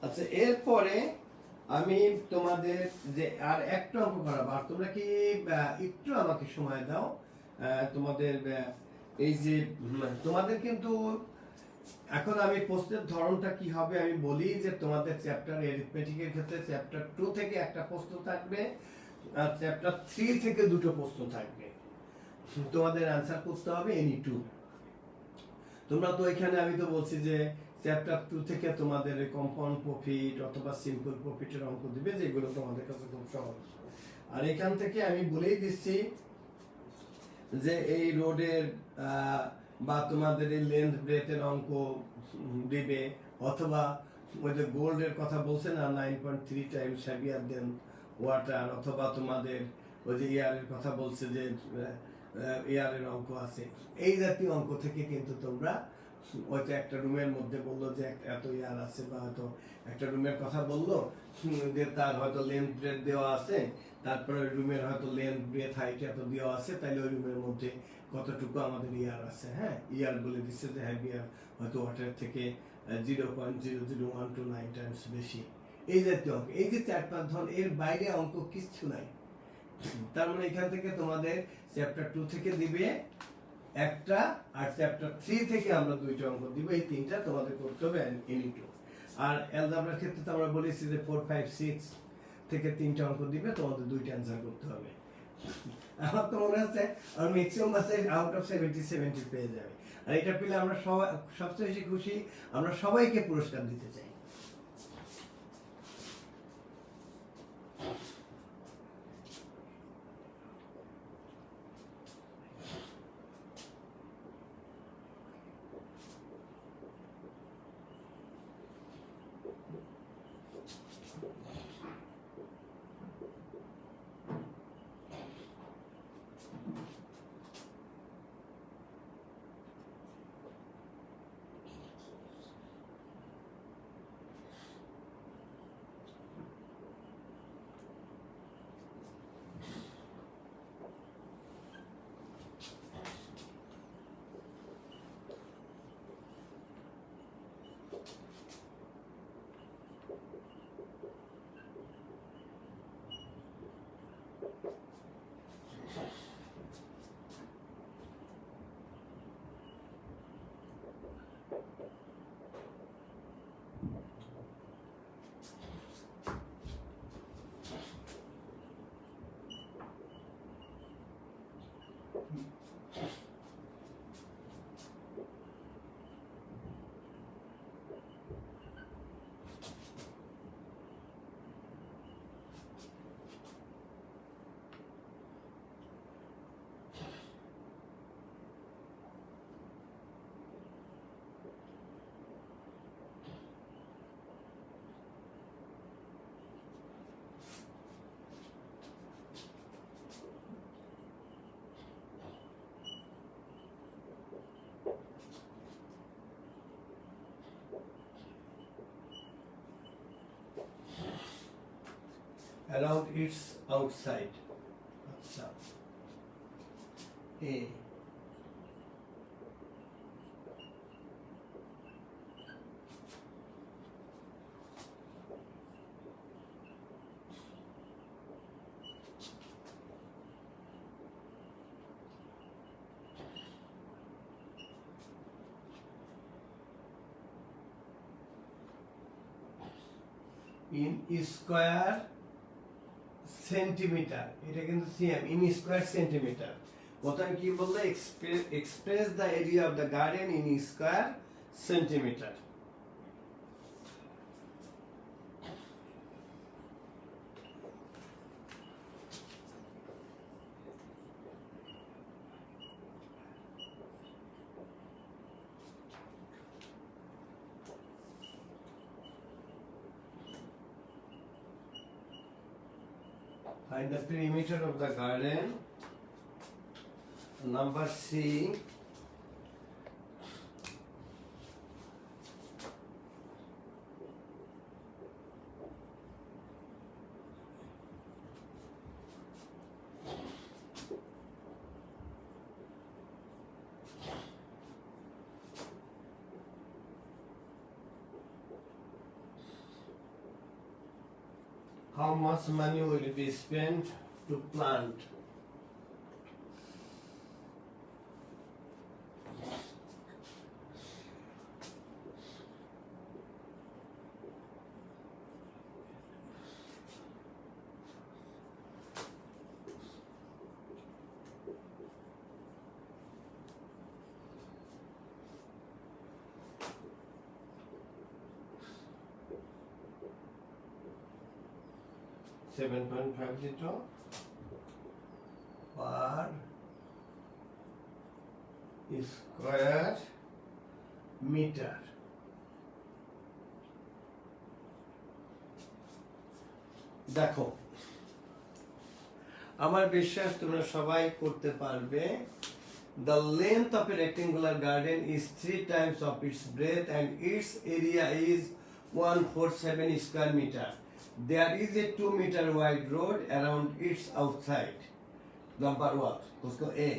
Speaker 2: আচ্ছা এরপরে আমি তোমাদের যে আর একটা অঙ্ক করাবো, আর তোমরা কি একটু আমাকে সময় দাও। তোমাদের এই যে তোমাদের কিন্তু এখন আমি প্রশ্নের ধরনটা কি হবে আমি বলি, যে তোমাদের চ্যাপ্টার এরিথমেটিকের ক্ষেত্রে চ্যাপ্টার 2 থেকে একটা প্রশ্ন থাকবে, আর চ্যাপ্টার 3 থেকে দুটো প্রশ্ন থাকবে। তোমাদের আনসার করতে হবে এনি টু। তোমরা তো এখানে আমি তো বলছি যে চ্যাপ্টার 2 থেকে তোমাদের কম্পাউন্ড প্রফিট অথবা সিম্পল প্রফিটের অঙ্ক দিবে, যেগুলো তোমাদের কাছে খুব সহজ। আর এখান থেকে আমি বলেই দিচ্ছি যে এই রোডের বা তোমাদের এই লেন্থ ব্রেথের অঙ্ক দিবে, অথবা ওই যে গোল্ডের কথা বলছে না 9.3 টাইমস হেভিয়ার দেন ওয়াটার, অথবা তোমাদের ওই যে ইয়ারের কথা বলছে যে ইয়ারের অঙ্ক আছে। এই জাতীয় অঙ্ক থেকে কিন্তু তোমরা হয়তো একটা রুমের মধ্যে বললো যে এত ইয়ার আছে, বা হয়তো একটা রুমের কথা বললো যে তার হয়তো লেন্থ ব্রেথ দেওয়া আছে, তারপরে রুমের হয়তো লেন্থ ব্রেথ হাইট এত দেওয়া আছে, তাহলে ওই রুমের মধ্যে কতটুকু আমাদের ইয়ার আছে। হ্যাঁ, ইয়ার বলে দিচ্ছে যে হেভিয়ার হয়তো ওয়াটার থেকে 0.0012 টাইমস বেশি। এই জাতীয় অঙ্ক, এই যে 4-5 ধরন, এর বাইরে অঙ্ক কিচ্ছু নাই। তার মানে এখান থেকে তোমাদের চ্যাপ্টার 2 থেকে দিবে একটা, আর চ্যাপ্টার 3 থেকে আমরা দুইটা অঙ্ক দিব। এই তিনটা তোমাদের করতে হবে এনি টু। আর অ্যালজেব্রার ক্ষেত্রে তো আমরা বলেছি যে 4, 5, 6 থেকে তিনটা অঙ্ক দিবে, তোমাদের দুইটা অ্যান্সার করতে হবে। আমার তো মনে হচ্ছে আর ম্যাক্সিমাম আছে আউট অফ 70 পেয়ে যাবে। আর এটা পেলে আমরা সবচেয়ে বেশি খুশি, আমরা সবাইকে পুরস্কার দিতে চাই। around its outside. আচ্ছা, A. in square সেন্টিমিটার, এটা কিন্তু সিএম, ইন স্কয়ার সেন্টিমিটার। প্রথমে কি বললো, express the area of the garden in square centimetre. Find the perimeter of the garden. Number C. How much money will be spent to plant? $7.50 per square meter. দেখো, আমার বিশ্বাস তোমরা সবাই করতে পারবে। The length of a rectangular garden is 3 times of its breadth and its area is 147 square meter. There is a 2 meter wide road around its outside. Number 1. Let's go A.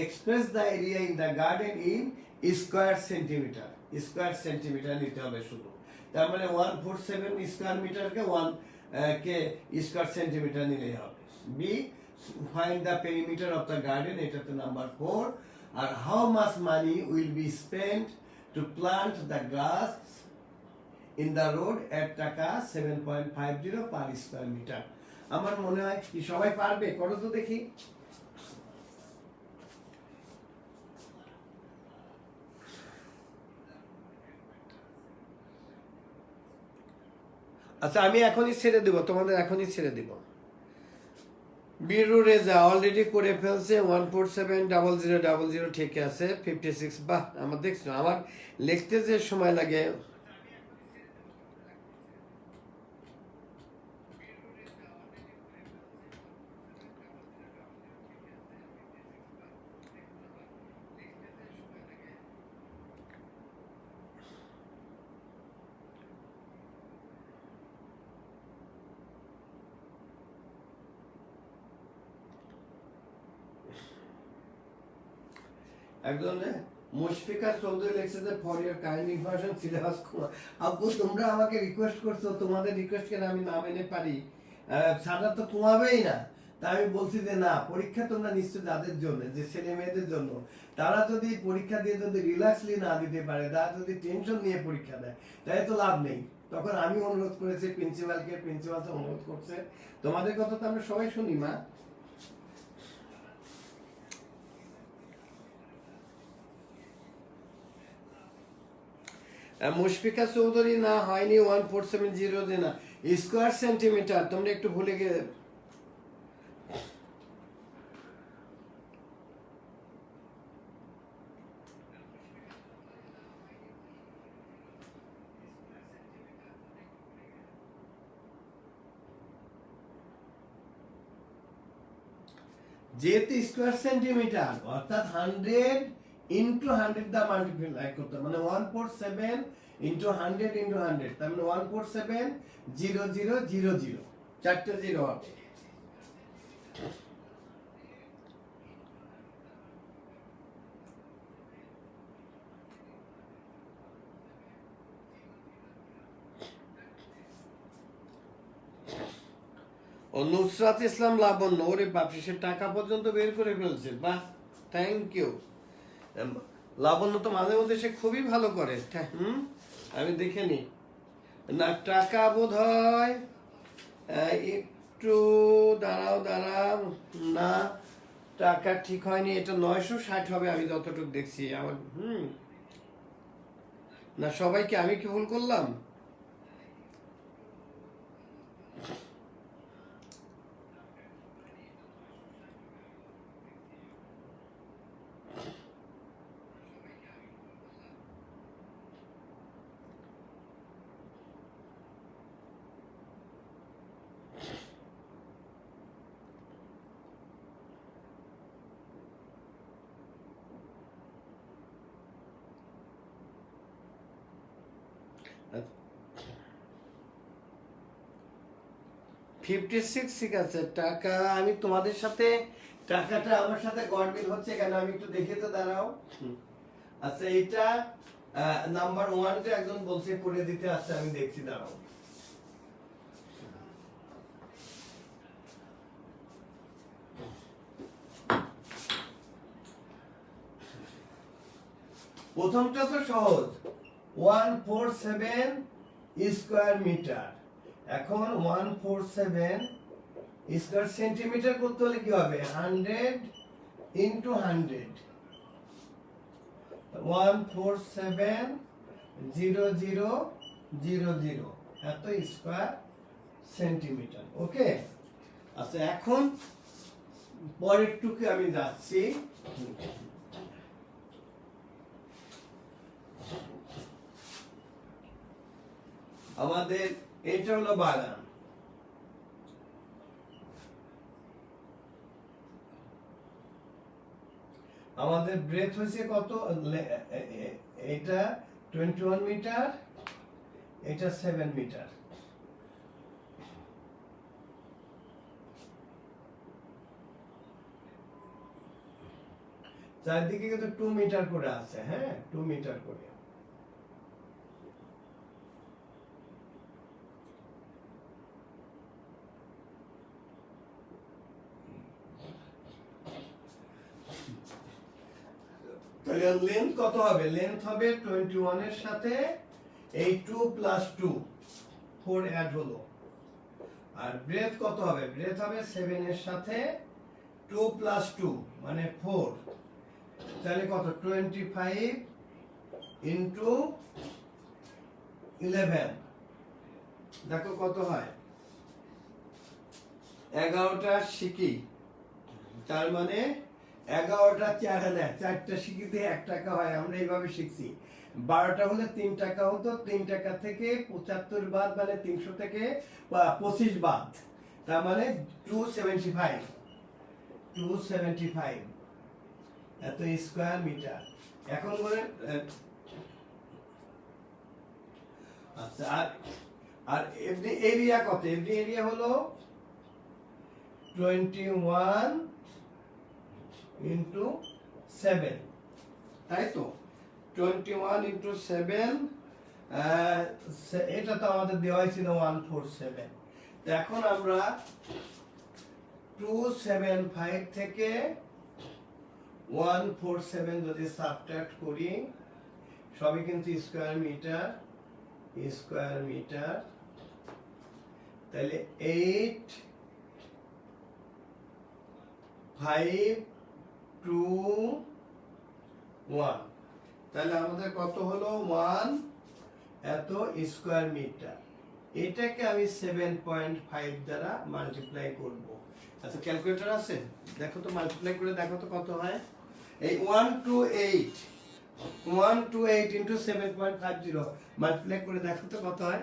Speaker 2: Express the area in the garden in square centimeter. Square centimeter নিতে হবে শুধু। তার মানে 147 স্কয়ার মিটারকে 1 কে স্কয়ার সেন্টিমিটার নিলেই হবে। B. Find the perimeter of the garden. এটাতে নাম্বার 4। আর how much money will be spent to plant the grass in the road at টাকা 7.50 per square meter. আমার মনে হয় কি সবাই পারবে, করো তো দেখি। আচ্ছা, আমি এখনই ছেড়ে দেব, তোমাদের এখনই ছেড়ে দেব। বীরু রেজা অলরেডি করে ফেলছে 1470000 ঠিক আছে 56। বাহ, আমার দেখছো আমার লিখতে যে সময় লাগে। একজন মুশফিকা চৌধুরী লিখছে যে for your kind information syllabus. আপু তোমরা আমাকে রিকোয়েস্ট করছো, তোমাদের রিকোয়েস্টকে আমি না মেনে পারি, সাদা তো কমাবেই না। তাই আমি বলছি যে না, পরীক্ষা তোমরা নিশ্চয় যাদের জন্য, যে ছেলে মেয়েদের জন্য, তারা যদি পরীক্ষা দিয়ে যদি রিল্যাক্সলি না দিতে পারে, তারা যদি টেনশন নিয়ে পরীক্ষা দেয়, তাই তো লাভ নেই। তখন আমি অনুরোধ করেছি প্রিন্সিপালকে, প্রিন্সিপাল তো অনুরোধ করছে। তোমাদের কথা তো আমরা সবাই শুনি মা। মুশফিকা চৌধুরী না হয়নি 1470 না, স্কয়ার সেন্টিমিটার, তোমরা একটু ভুলে গেলে। যেহেতু স্কয়ার সেন্টিমিটার অর্থাৎ 100 into 100 দা মাল্টিপ্লাই করতে, মানে 147 into 100 into 100, তার মানে 1470000। 4টে জিরো হবে। ও নুসরাত ইসলাম লাবণ্য, ওরে বাপরে, সে টাকা পর্যন্ত বের করে ফেলছে, বাহ, থ্যাংক ইউ। লাবণ্য তো মাঝে মধ্যে সে খুবই ভালো করে। আমি দেখে নি না, টাকা বোধ হয় একটু দাঁড়াও, না টাকা ঠিক হয়নি, এটা 960 হবে আমি যতটুকু দেখছি আমার। না সবাইকে আমি কি ভুল করলাম? ঠিক আছে। টাকা আমি তোমাদের সাথে, টাকাটা আমার সাথে গড়মিল হচ্ছে কেন আমি একটু দেখে তো দাঁড়াও। আচ্ছা, এটা নাম্বার 1 একজন বলছে করে দিতে, আছে আমি দেখছি, দাঁড়াও। প্রথমটা তো সহজ, 147 স্কয়ার মিটার। এখন 147 স্কয়ার সেন্টিমিটার করতে হলে কি হবে? 100 ইন্টু 100, 1470000 এত স্কয়ার সেন্টিমিটার। ওকে, আচ্ছা এখন পরের টুকে আমি যাচ্ছি। আমাদের এটা হলো বাগান, আমাদের ব্রেথ হয়েছে কত? এটা 21 মিটার, এটা 7 মিটার। চারদিকে কিন্তু 2 মিটার করে আছে, হ্যাঁ 2 মিটার করে। তাহলে লেন্থ কত হবে? লেন্থ হবে 21 এর সাথে এই 2 প্লাস 2, 4 অ্যাড হলো। আর ব্রেথ কত হবে? ব্রেথ হবে 7 এর সাথে 2 প্লাস 2 মানে 4। তাহলে কত? 25 ইন্টু 11, দেখো কত হয়? 11টা সিকি, তার মানে 11টা 4 আনা, 4টা সিকিতে 1 টাকা হয়, আমরা এইভাবে শিখছি। 12টা হলে 3 টাকা হতো, 3 টাকা থেকে 75 বাদ, মানে 300 থেকে 25 বাদ, তার মানে 275 এত স্কয়ার মিটার। এখন বলেন, আচ্ছা আর এফডি এরিয়া কত? এফডি এরিয়া হলো 21 ইন্টু 7, তাই তো? 21 ইন্টু 7, এটা তো আমাদের দেওয়া ছিল 147। তো এখন আমরা 275 থেকে 147 যদি সাবট্রাক্ট করি, সবই কিন্তু স্কয়ার মিটার, তাহলে 8 5 2 1, তাহলে আমাদের কত হলো? 1 এত স্কয়ার মিটার। এটাকে আমি 7.5 দ্বারা মাল্টিপ্লাই করব। আচ্ছা, ক্যালকুলেটর আছে? দেখো তো, মাল্টিপ্লাই করে দেখো তো কত হয়। এই 128 ইন্টু 7.50 মাল্টিপ্লাই করে দেখো তো কত হয়।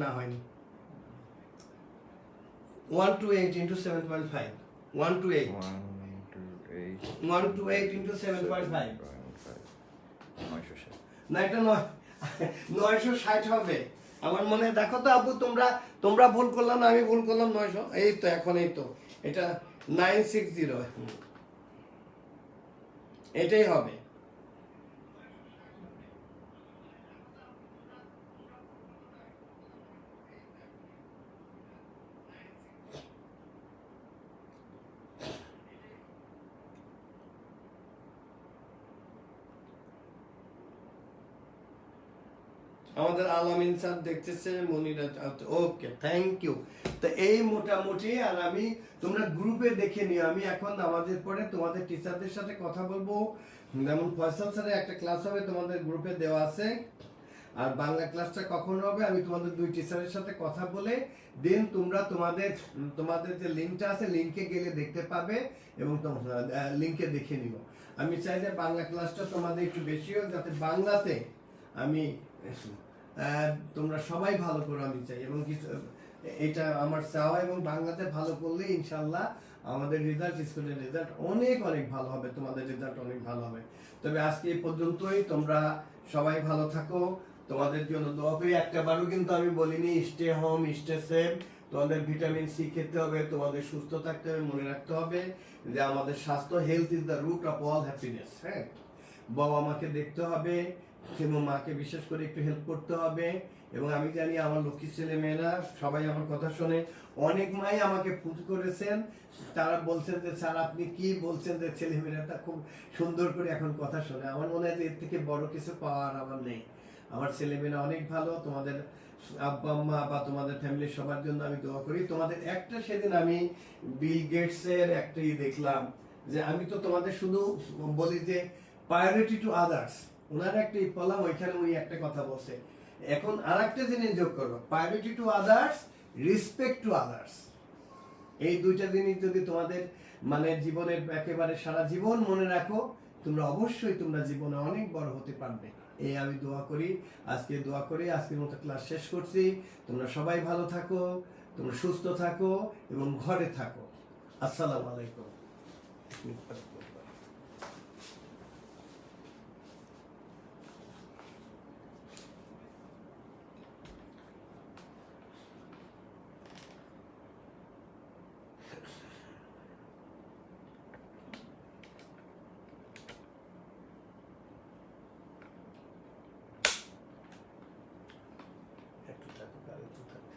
Speaker 2: না, হয়নি। 128 ইন্টু 7.5, 128 ইন্টু 7.5, না এটা 960 হবে। আমার মনে হয়, দেখো তো আব্বু, তোমরা তোমরা ভুল করলাম না, আমি ভুল করলাম 900, এই তো এখন, এই তো এটা 960, এটাই হবে। আমাদের আলামিন স্যার দেখতেছে, মনিরা, ওকে, থ্যাংক ইউ। তো এই মোটামুটি, আর আমি, তোমরা গ্রুপে দেখে নিও, আমি এখন আমাদের পরে তোমাদের টিচারদের সাথে কথা বলবো। যেমন ফয়সাল স্যারের একটা ক্লাস হবে, তোমাদের গ্রুপে দেওয়া আছে। আর বাংলা ক্লাসটা কখন হবে আমি তোমাদের দুই টিচারের সাথে কথা বলে দেন তোমরা তোমাদের যে লিঙ্কটা আছে, লিঙ্কে গেলে দেখতে পাবে এবং তোমরা লিঙ্কে দেখে নিও। আমি চাই যে বাংলা ক্লাসটা তোমাদের একটু বেশি হোক, যাতে বাংলাতে আমি তোমরা সবাই ভালো করো আমি চাই, এবং এটা আমার চাওয়া, এবং বাংলাতে ভালো করলে ইনশাল্লাহ আমাদের রেজাল্ট, স্কুলের রেজাল্ট অনেক অনেক ভালো হবে, তোমাদের রেজাল্ট অনেক ভালো হবে। তবে আজকে এই পর্যন্তই, তোমরা সবাই ভালো থাকো, তোমাদের জন্য দোয়া করি। একটাবারও কিন্তু আমি বলিনি স্টে হোম, স্টে সেফ। তোমাদের ভিটামিন সি খেতে হবে, তোমাদের সুস্থ থাকতে হবে, মনে রাখতে হবে যে আমাদের স্বাস্থ্য, health is the root of all happiness. হ্যাঁ, বাবা মাকে দেখতে হবে এবং মাকে বিশেষ করে একটু হেল্প করতে হবে। এবং আমি জানি আমার লক্ষ্মী ছেলে মেয়েরা সবাই আমার কথা শোনে। অনেক মাই আমাকে ফোন করেছেন, তারা বলছেন যে স্যার আপনি কি বলছেন যে ছেলে মেয়েরা তা খুব সুন্দর করে এখন কথা শোনে। আমার মনে হয় যে এর থেকে বড় কিছু পাওয়ার আমার নেই। আমার ছেলে মেয়েরা অনেক ভালো, তোমাদের আব্বা আম্মা বা তোমাদের ফ্যামিলির সবার জন্য আমি দোয়া করি। তোমাদের একটা, সেদিন আমি বিল গেটসের একটা দেখলাম, যে আমি তো তোমাদের শুধু বলি যে প্রায়োরিটি টু আদার্স, ওনার একটা পড়লাম, ওইখানে উনি একটা কথা বলছে। এখন আর একটা জিনিস যোগ করবো, priority to others, respect to others. এই দুইটা জিনিস যদি তোমাদের মানে জীবনের একেবারে সারা জীবন মনে রাখো, তোমরা অবশ্যই তোমরা জীবনে অনেক বড় হতে পারবে। এই আমি দোয়া করি। আজকের মতো ক্লাস শেষ করছি। তোমরা সবাই ভালো থাকো, তোমরা সুস্থ থাকো এবং ঘরে থাকো। আসসালামু আলাইকুম। একটু থাকো, আর একটু থাকো।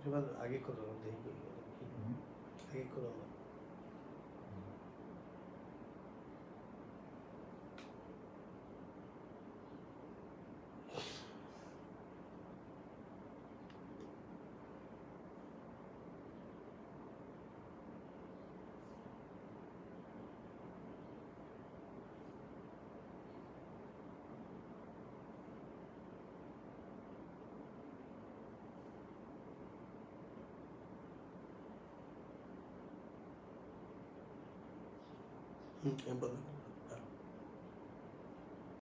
Speaker 2: এবার আগে করো, দেখি আগে করো না। বলো।